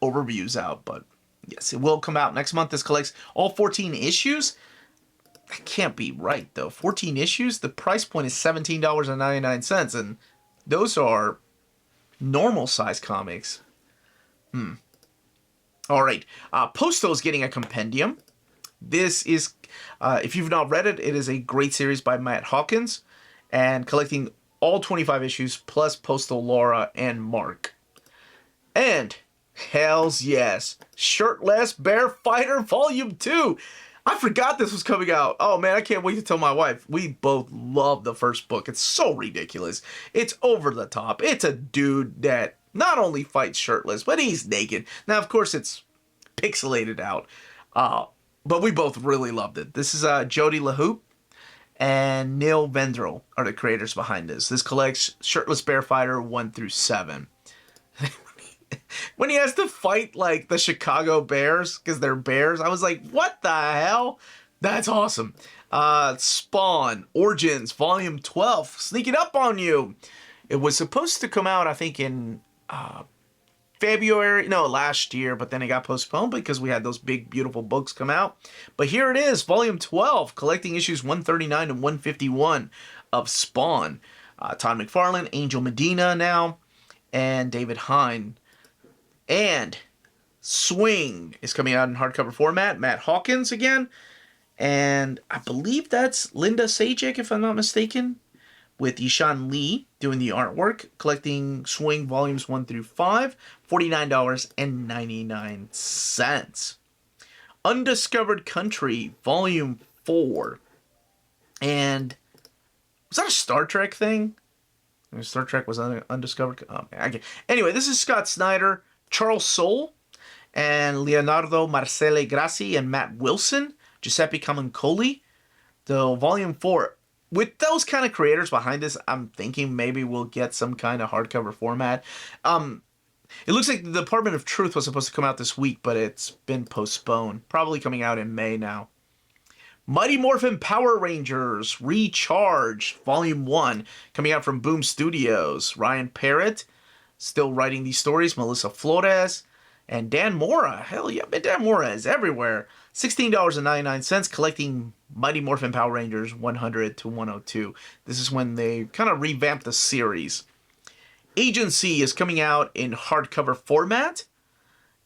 overviews out, but Yes, it will come out next month. This collects all 14 issues. That can't be right, though. 14 issues? The price point is $17.99, and those are normal size comics. All right. Postal is getting a compendium. This is, if you've not read it, it is a great series by Matt Hawkins, and collecting all 25 issues, plus Postal, Laura, and Mark. And, hells yes, Shirtless Bear Fighter Volume 2. I forgot this was coming out. Oh man, I can't wait to tell my wife. We both love the first book. It's so ridiculous. It's over the top. It's a dude that not only fights shirtless, but he's naked. Now, of course, it's pixelated out. But we both really loved it. This is Jody LaHoop and Neil Vendrell are the creators behind this. This collects Shirtless Bear Fighter 1 through 7. When he has to fight, like, the Chicago Bears, because they're bears, I was like, what the hell? That's awesome. Spawn, Origins, Volume 12, sneaking up on you. It was supposed to come out, I think, in last year, but then it got postponed because we had those big, beautiful books come out. But here it is, Volume 12, collecting issues 139 and 151 of Spawn. Todd McFarlane, Angel Medina now, and David Hine. And Swing is coming out in hardcover format. Matt Hawkins again. And I believe that's Linda Sajek, if I'm not mistaken, with Yishan Lee doing the artwork. Collecting Swing Volumes 1 through 5, $49.99. Undiscovered Country, Volume 4. And was that a Star Trek thing? Star Trek was undiscovered. Oh, man. Anyway, this is Scott Snyder, Charles Soule, and Leonardo Marcele Grassi and Matt Wilson, Giuseppe Camuncoli. So Volume 4. With those kind of creators behind this, I'm thinking maybe we'll get some kind of hardcover format. It looks like the Department of Truth was supposed to come out this week, but it's been postponed. Probably coming out in May now. Mighty Morphin Power Rangers Recharged, Volume 1, coming out from Boom Studios. Ryan Parrott, still writing these stories. Melissa Flores, and Dan Mora. Hell yeah, Dan Mora is everywhere. $16.99, collecting Mighty Morphin Power Rangers 100 to 102. This is when they kind of revamped the series. Agency is coming out in hardcover format,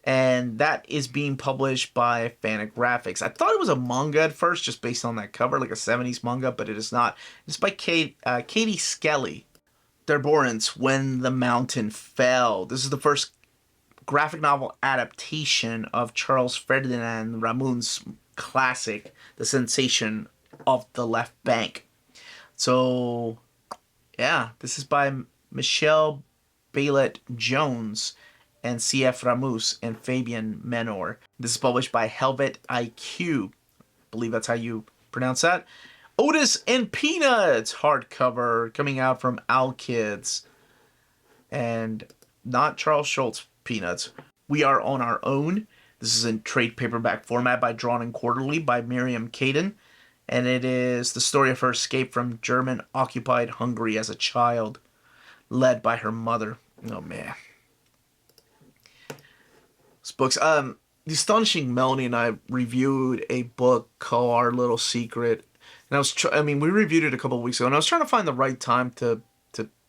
and that is being published by Fantagraphics. I thought it was a manga at first, just based on that cover, like a 70s manga, but it is not. It's by Katie Skelly. Derborens, When the Mountain Fell. This is the first graphic novel adaptation of Charles Ferdinand Ramun's classic, The Sensation of the Left Bank. So, yeah, this is by Michelle Baylett Jones and C.F. Ramus and Fabian Menor. This is published by Helvet IQ. I believe that's how you pronounce that. Otis and Peanuts hardcover coming out from Owl Kids. And not Charles Schultz Peanuts. We Are on Our Own. This is in trade paperback format by Drawn and Quarterly by Miriam Caden. And it is the story of her escape from German-occupied Hungary as a child, led by her mother. Oh, man. These books. The Astonishing Melanie and I reviewed a book called Our Little Secret. And we reviewed it a couple of weeks ago, and I was trying to find the right time to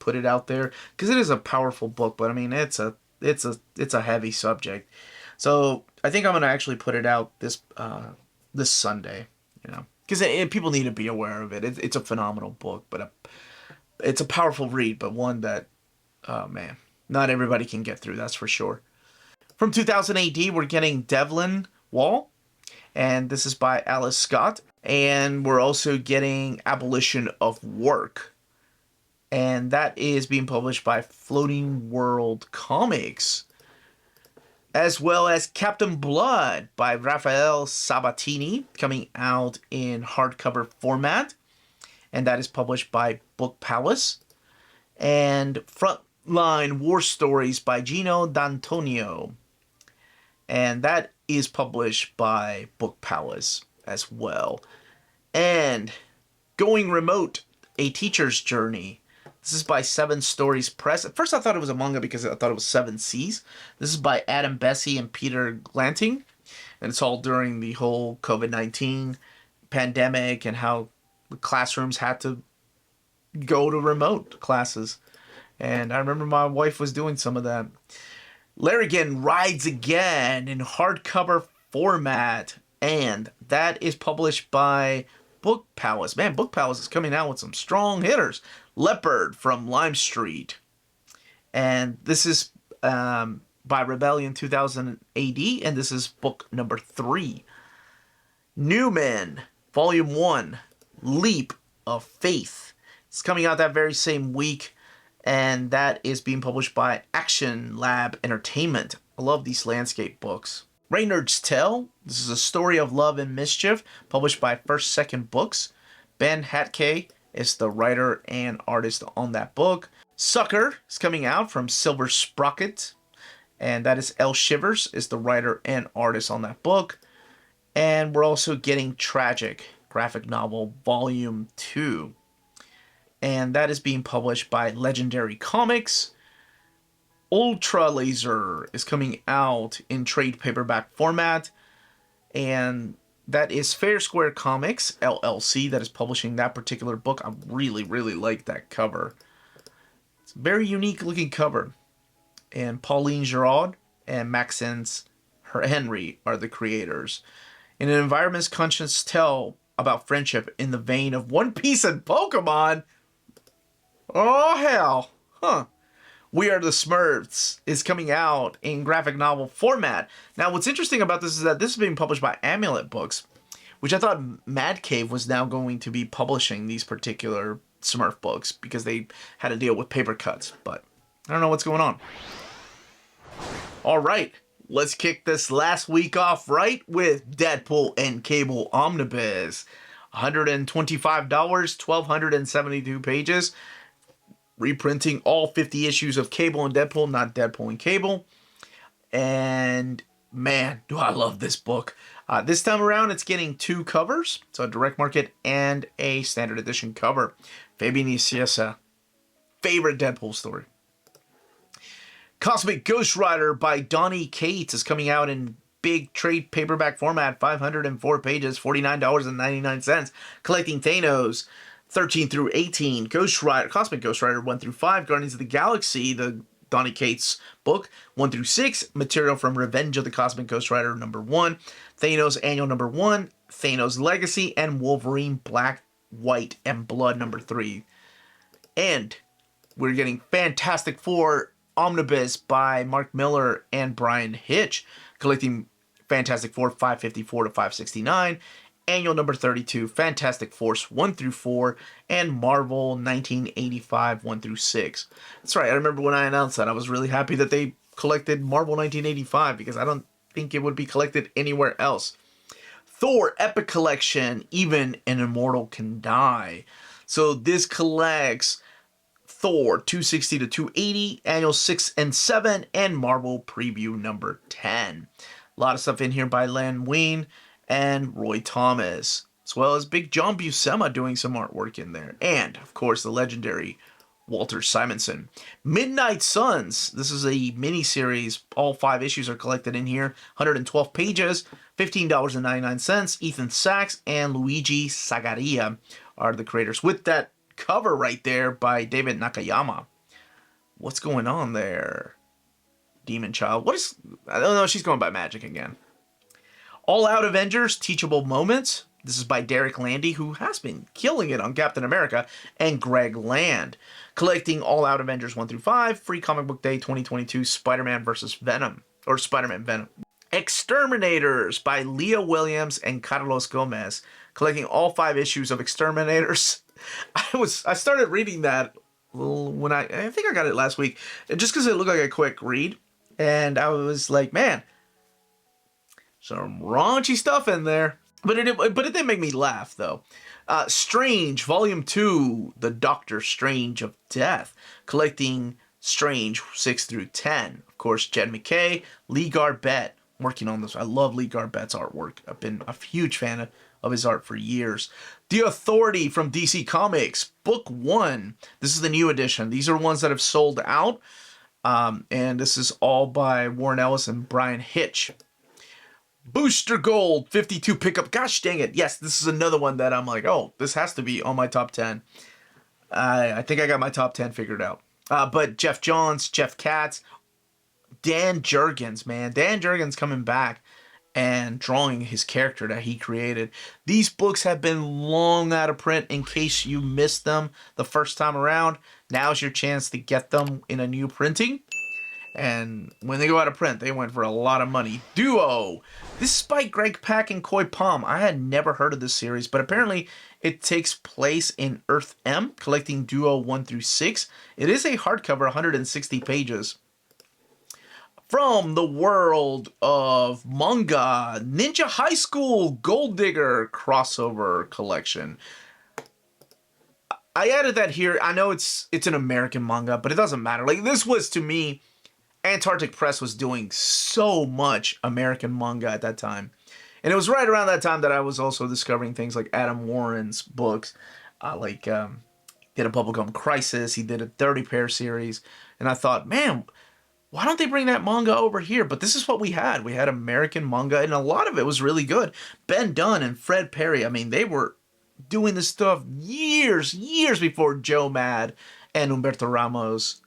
put it out there, because it is a powerful book, but I mean, it's a heavy subject. So I think I'm gonna actually put it out this Sunday, because people need to be aware of it. It's a phenomenal book, but it's a powerful read, but one that, oh man, not everybody can get through. That's for sure. From 2000 AD, we're getting Devlin Wall, and this is by Alice Scott. And we're also getting Abolition of Work. And that is being published by Floating World Comics. As well as Captain Blood by Raphael Sabatini, coming out in hardcover format. And that is published by Book Palace. And Frontline War Stories by Gino D'Antonio. And that is published by Book Palace as well. And Going Remote, A Teacher's Journey. This is by Seven Stories Press. At first I thought it was a manga because I thought it was Seven Seas. This is by Adam Bessie and Peter Glanting. And it's all during the whole COVID-19 pandemic and how the classrooms had to go to remote classes. And I remember my wife was doing some of that. Larrigan Rides Again in hardcover format. And that is published by Book Palace. Man, Book Palace is coming out with some strong hitters. Leopard from Lime Street. And this is by Rebellion 2000 AD. And this is book number 3. Newman, Volume 1, Leap of Faith. It's coming out that very same week. And that is being published by Action Lab Entertainment. I love these landscape books. Reynard's Tale. This is a story of love and mischief, published by First Second Books. Ben Hatke is the writer and artist on that book. Sucker is coming out from Silver Sprocket. And that is L. Shivers is the writer and artist on that book. And we're also getting Tragic, graphic novel, Volume 2. And that is being published by Legendary Comics. Ultra Laser is coming out in trade paperback format. And that is Fair Square Comics, LLC, that is publishing that particular book. I really, really like that cover. It's a very unique looking cover. And Pauline Giraud and Maxence Henry are the creators. In an environment's conscious tale about friendship in the vein of One Piece and Pokemon. Oh, hell. Huh. We Are the Smurfs is coming out in graphic novel format. Now, what's interesting about this is that this is being published by Amulet Books, which I thought Mad Cave was now going to be publishing these particular Smurf books because they had to deal with paper cuts. But I don't know what's going on. All right. Let's kick this last week off right with Deadpool and Cable Omnibus. $125, 1,272 pages. Reprinting all 50 issues of Cable and Deadpool, not Deadpool and Cable. And man, do I love this book. This time around, it's getting 2 covers. So a direct market and a standard edition cover. Fabian Nicieza. Favorite Deadpool story. Cosmic Ghost Rider by Donny Cates is coming out in big trade paperback format. 504 pages, $49.99. Collecting Thanos. 13 through 18, Ghost Rider, Cosmic Ghost Rider 1 through 5, Guardians of the Galaxy, the Donny Cates book 1 through 6, material from Revenge of the Cosmic Ghost Rider number 1, Thanos Annual number 1, Thanos Legacy, and Wolverine Black, White, and Blood number 3. And we're getting Fantastic Four Omnibus by Mark Miller and Brian Hitch, collecting Fantastic Four 554 to 569. Annual number 32, Fantastic Force 1 through 4, and Marvel 1985 1 through 6. That's right, I remember when I announced that, I was really happy that they collected Marvel 1985 because I don't think it would be collected anywhere else. Thor Epic Collection, Even an Immortal Can Die. So this collects Thor 260 to 280, Annual 6 and 7, and Marvel Preview number 10. A lot of stuff in here by Len Wein and Roy Thomas, as well as Big John Buscema doing some artwork in there. And, of course, the legendary Walter Simonson. Midnight Suns. This is a mini-series. All 5 issues are collected in here. 112 pages, $15.99. Ethan Sachs and Luigi Sagaria are the creators. With that cover right there by David Nakayama. What's going on there? Demon Child. What is... I don't know. She's going by Magic again. All Out Avengers, Teachable Moments. This is by Derek Landy, who has been killing it on Captain America, and Greg Land. Collecting All Out Avengers 1 through 5, Free Comic Book Day 2022, Spider-Man vs. Venom, or Spider-Man Venom. Exterminators by Leah Williams and Carlos Gomez. Collecting all 5 issues of Exterminators. I started reading that when I think I got it last week, just because it looked like a quick read, and I was like, man, some raunchy stuff in there. But it did make me laugh, though. Strange, Volume 2, The Doctor Strange of Death. Collecting Strange 6 through 10. Of course, Jed McKay, Lee Garbett working on this. I love Lee Garbett's artwork. I've been a huge fan of his art for years. The Authority from DC Comics, Book 1. This is the new edition. These are ones that have sold out. And this is all by Warren Ellis and Brian Hitch. Booster Gold 52 pickup. Gosh dang it. Yes, this is another one that I'm like, oh, this has to be on my top 10. I think I got my top 10 figured out. But Jeff Johns, Jeff Katz, Dan Jurgens, man. Dan Jurgens coming back and drawing his character that he created. These books have been long out of print in case you missed them the first time around. Now's your chance to get them in a new printing. And when they go out of print, they went for a lot of money. Duo! This is by Greg Pak and Koi Palm. I had never heard of this series, but apparently it takes place in Earth M, collecting Duo 1 through 6. It is a hardcover, 160 pages. From the world of manga, Ninja High School Gold Digger crossover collection. I added that here. I know it's an American manga, but it doesn't matter. Like, this was, to me, Antarctic Press was doing so much American manga at that time. And it was right around that time that I was also discovering things like Adam Warren's books. He did a Bubblegum Crisis. He did a 30 pair series. And I thought, man, why don't they bring that manga over here? But this is what we had. We had American manga, and a lot of it was really good. Ben Dunn and Fred Perry, I mean, they were doing this stuff years before Joe Mad and Humberto Ramos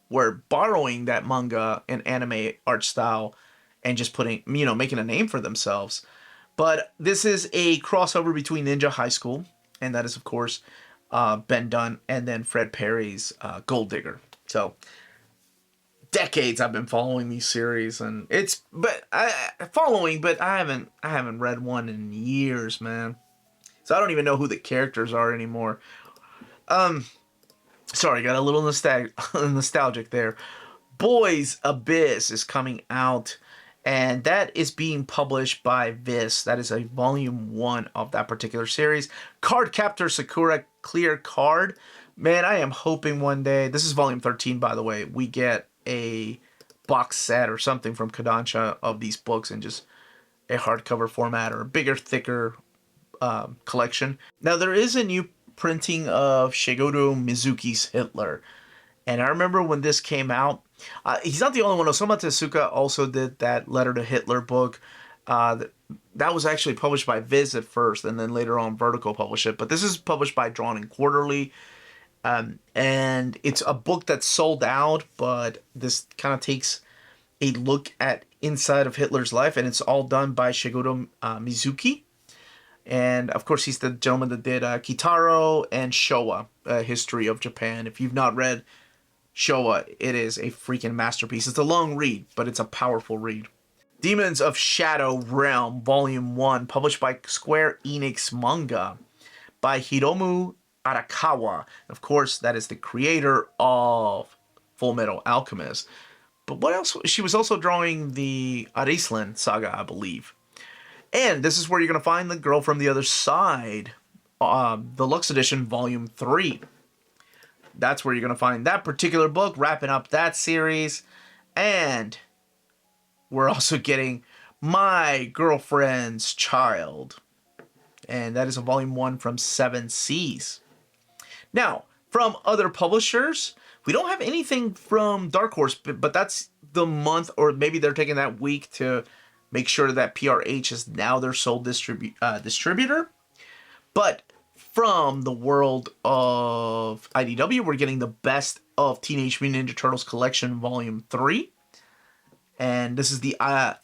were borrowing that manga and anime art style and just putting, making a name for themselves. But this is a crossover between Ninja High School, and that is, of course, Ben Dunn, and then Fred Perry's Gold Digger. So, decades I've been following these series, and but I haven't read one in years, man. So I don't even know who the characters are anymore. Sorry, got a little nostalgic there. Boys Abyss is coming out, and that is being published by Viz. That is a volume 1 of that particular series. Card Captor Sakura Clear Card. Man, I am hoping one day, this is volume 13, by the way, we get a box set or something from Kodansha of these books in just a hardcover format or a bigger, thicker collection. Now, there is a new printing of Shigeru Mizuki's Hitler. And I remember when this came out, he's not the only one. Osamu Tezuka also did that Letter to Hitler book. That was actually published by Viz at first, and then later on Vertical published it. But this is published by Drawn and Quarterly. And it's a book that's sold out, but this kind of takes a look at inside of Hitler's life, and it's all done by Shigeru Mizuki. And, of course, he's the gentleman that did Kitaro and Showa, A History of Japan. If you've not read Showa, it is a freaking masterpiece. It's a long read, but it's a powerful read. Demons of Shadow Realm, Volume 1, published by Square Enix Manga, by Hiromu Arakawa. Of course, that is the creator of Full Metal Alchemist. But what else? She was also drawing the Arislan saga, I believe. And this is where you're going to find The Girl from the Other Side, the Lux Edition, Volume 3. That's where you're going to find that particular book, wrapping up that series. And we're also getting My Girlfriend's Child. And that is a Volume 1 from 7 Seas. Now, from other publishers, we don't have anything from Dark Horse, but that's the month, or maybe they're taking that week to make sure that PRH is now their sole distributor. But from the world of IDW, we're getting the Best of Teenage Mutant Ninja Turtles Collection Volume 3. And this is the, I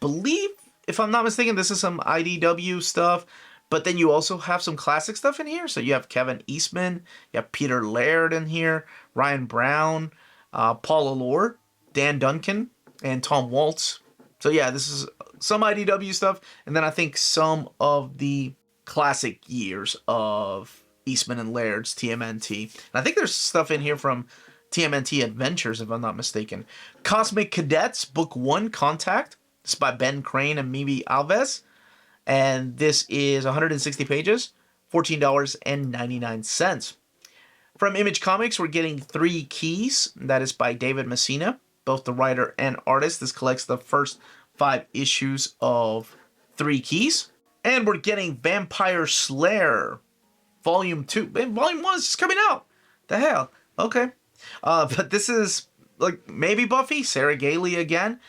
believe, if I'm not mistaken, this is some IDW stuff. But then you also have some classic stuff in here. So you have Kevin Eastman, you have Peter Laird in here, Ryan Brown, Paul Allure, Dan Duncan, and Tom Waltz. So yeah, this is some IDW stuff, and then I think some of the classic years of Eastman and Laird's TMNT. And I think there's stuff in here from TMNT Adventures, if I'm not mistaken. Cosmic Cadets, Book 1, Contact. This is by Ben Crane and Mimi Alves. And this is 160 pages, $14.99. From Image Comics, we're getting 3 Keys. That is by David Messina, both the writer and artist. This collects the first 5 issues of 3 Keys. And we're getting Vampire Slayer, Volume 2. And Volume 1 is just coming out. The hell? Okay. But this is, like, maybe Buffy, Sarah Gailey again.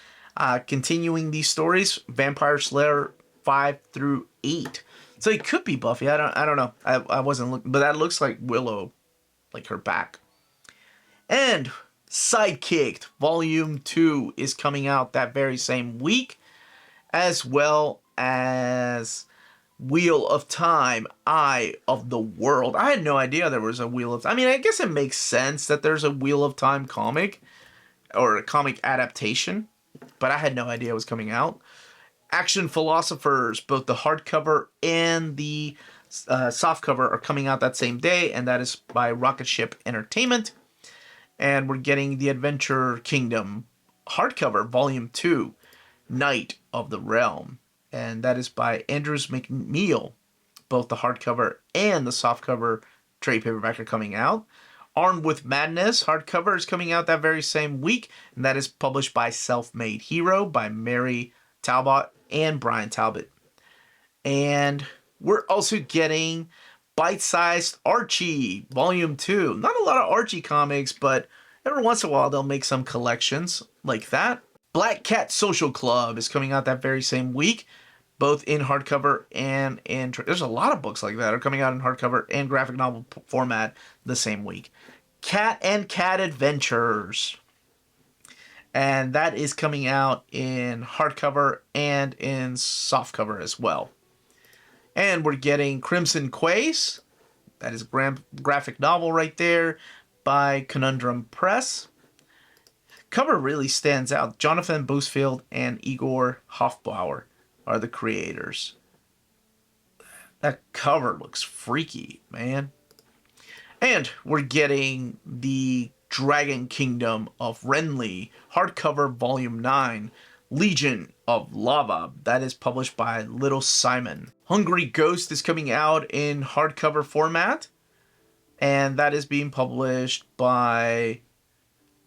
Continuing these stories, Vampire Slayer 5 through 8. So it could be Buffy. I don't know. I wasn't looking, but that looks like Willow, like her back. And Sidekicked Volume 2 is coming out that very same week, as well as Wheel of Time, Eye of the World. I had no idea there was a Wheel of Time. I mean, I guess it makes sense that there's a Wheel of Time comic or a comic adaptation, but I had no idea it was coming out. Action Philosophers, both the hardcover and the softcover are coming out that same day, and that is by Rocket Ship Entertainment. And we're getting the Adventure Kingdom hardcover, Volume 2, Night of the Realm. And that is by Andrews McNeil. Both the hardcover and the softcover trade paperback are coming out. Armed with Madness hardcover is coming out that very same week, and that is published by Self-Made Hero by Mary Talbot and Brian Talbot. And we're also getting Bite-Sized Archie Volume 2. Not a lot of Archie comics, but every once in a while they'll make some collections like that. Black Cat Social Club is coming out that very same week, both in hardcover and in... There's a lot of books like that are coming out in hardcover and graphic novel format the same week. Cat and Cat Adventures. And that is coming out in hardcover and in softcover as well. And we're getting Crimson Quays. That is a graphic novel right there by Conundrum Press. Cover really stands out. Jonathan Boosfield and Igor Hofbauer are the creators. That cover looks freaky, man. And we're getting the Dragon Kingdom of Renly hardcover volume 9, Legion of Lava. That is published by Little Simon. Hungry Ghost is coming out in hardcover format, and that is being published by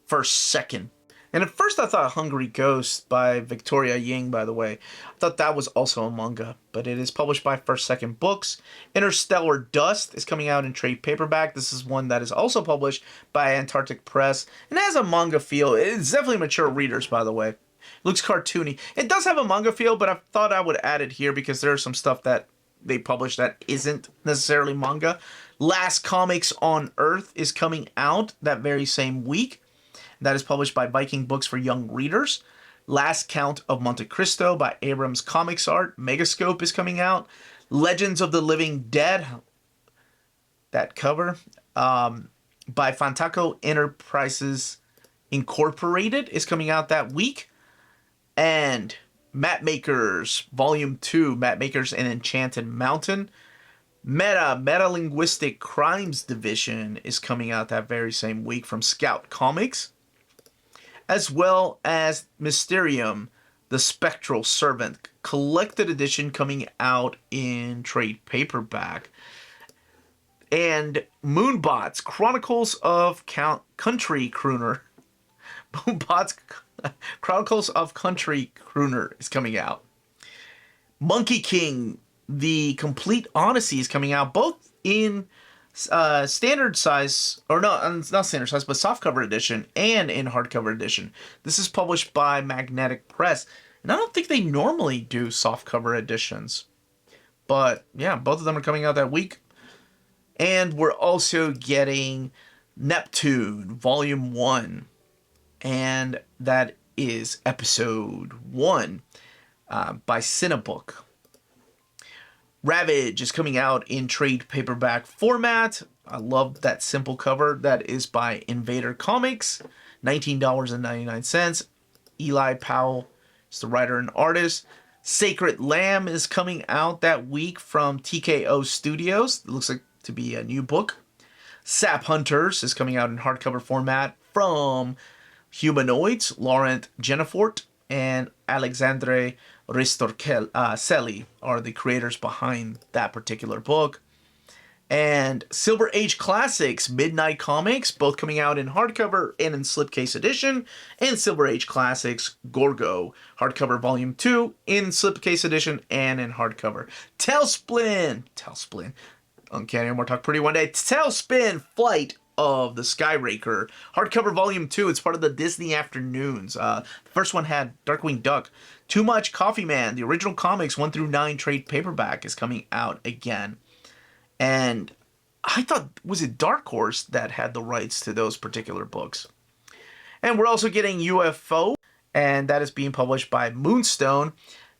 First Second. And at first I thought Hungry Ghost by Victoria Ying, by the way, I thought that was also a manga, but it is published by First Second Books. Interstellar Dust is coming out in trade paperback. This is one that is also published by Antarctic Press, and it has a manga feel. It's definitely mature readers, by the way. It looks cartoony. It does have a manga feel, but I thought I would add it here because there's some stuff that they publish that isn't necessarily manga. Last Comics on Earth is coming out that very same week. That is published by Viking Books for Young Readers. Last Count of Monte Cristo by Abrams Comics Art. Megascope is coming out. Legends of the Living Dead, that cover, by Fantaco Enterprises Incorporated is coming out that week. And Mapmakers Volume 2, Mapmakers and Enchanted Mountain. Metalinguistic Crimes Division is coming out that very same week from Scout Comics. As well as Mysterium, the Spectral Servant, collected edition coming out in trade paperback. And Moonbots, Chronicles of Country Crooner. Moonbots, Chronicles of Country Crooner is coming out. Monkey King, the Complete Odyssey is coming out both in standard size, or no, not standard size, but softcover edition and in hardcover edition. This is published by Magnetic Press, and I don't think they normally do softcover editions. But yeah, both of them are coming out that week. And we're also getting Neptune Volume 1, and that is Episode 1 by Cinebook. Ravage is coming out in trade paperback format. I love that simple cover. That is by Invader Comics, $19.99. Eli Powell is the writer and artist. Sacred Lamb is coming out that week from TKO Studios. It looks like to be a new book. Sap Hunters is coming out in hardcover format from Humanoids. Laurent Genefort and Alexandre Ristorcelli are the creators behind that particular book. And Silver Age Classics, Midnight Comics, both coming out in hardcover and in slipcase edition. And Silver Age Classics, Gorgo, hardcover volume 2, in slipcase edition and in hardcover. Tailspin, Uncanny More Talk Pretty One Day, Tailspin Flight of the Skyraker. Hardcover Volume 2, it's part of the Disney Afternoons. The first one had Darkwing Duck. Too Much Coffee Man, the original comics 1 through 9 trade paperback is coming out again. And I thought, was it Dark Horse that had the rights to those particular books? And we're also getting UFO, and that is being published by Moonstone.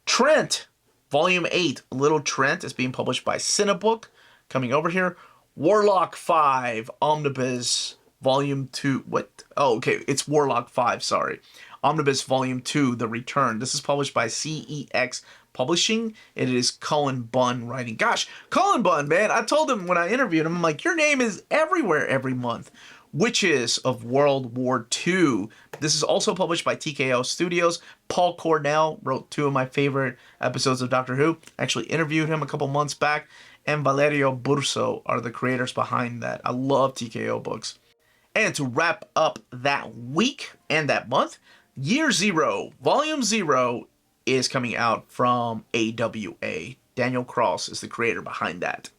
Trent, Volume 8, Little Trent, is being published by Cinebook. Coming over here. Warlock 5, Omnibus, Volume 2. What? Oh, okay, it's Warlock 5, sorry. Omnibus Volume 2, The Return. This is published by CEX Publishing. It is Cullen Bunn writing. Gosh, Cullen Bunn, man, I told him when I interviewed him, I'm like, your name is everywhere every month. Witches of World War II. This is also published by TKO Studios. Paul Cornell wrote 2 of my favorite episodes of Doctor Who. I actually interviewed him a couple months back. And Valerio Burso are the creators behind that. I love TKO books. And to wrap up that week and that month, Year Zero, Volume 0 is coming out from AWA. Daniel Cross is the creator behind that.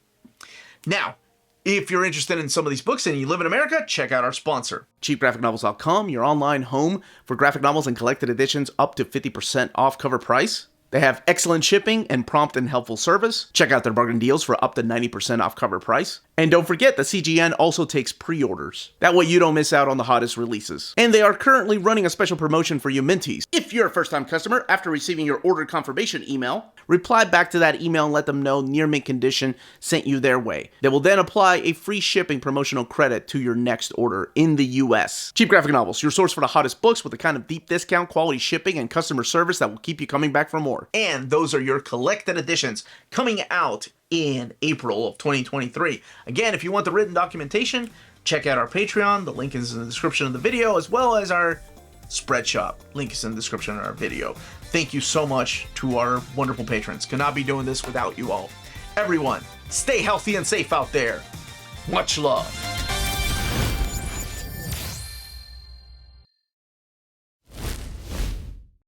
Now, if you're interested in some of these books and you live in America, check out our sponsor, cheapgraphicnovels.com, your online home for graphic novels and collected editions up to 50% off cover price. They have excellent shipping and prompt and helpful service. Check out their bargain deals for up to 90% off cover price. And don't forget, the CGN also takes pre-orders. That way you don't miss out on the hottest releases. And they are currently running a special promotion for you Minties. If you're a first-time customer, after receiving your order confirmation email, reply back to that email and let them know Near Mint Condition sent you their way. They will then apply a free shipping promotional credit to your next order in the US. Cheap Graphic Novels, your source for the hottest books with the kind of deep discount, quality shipping, and customer service that will keep you coming back for more. And those are your collected editions coming out in April of 2023. Again, if you want the written documentation, check out our Patreon. The link is in the description of the video, as well as our spread shop. Link is in the description of our video. Thank you so much to our wonderful patrons. Could not be doing this without you all. Everyone, stay healthy and safe out there. Much love.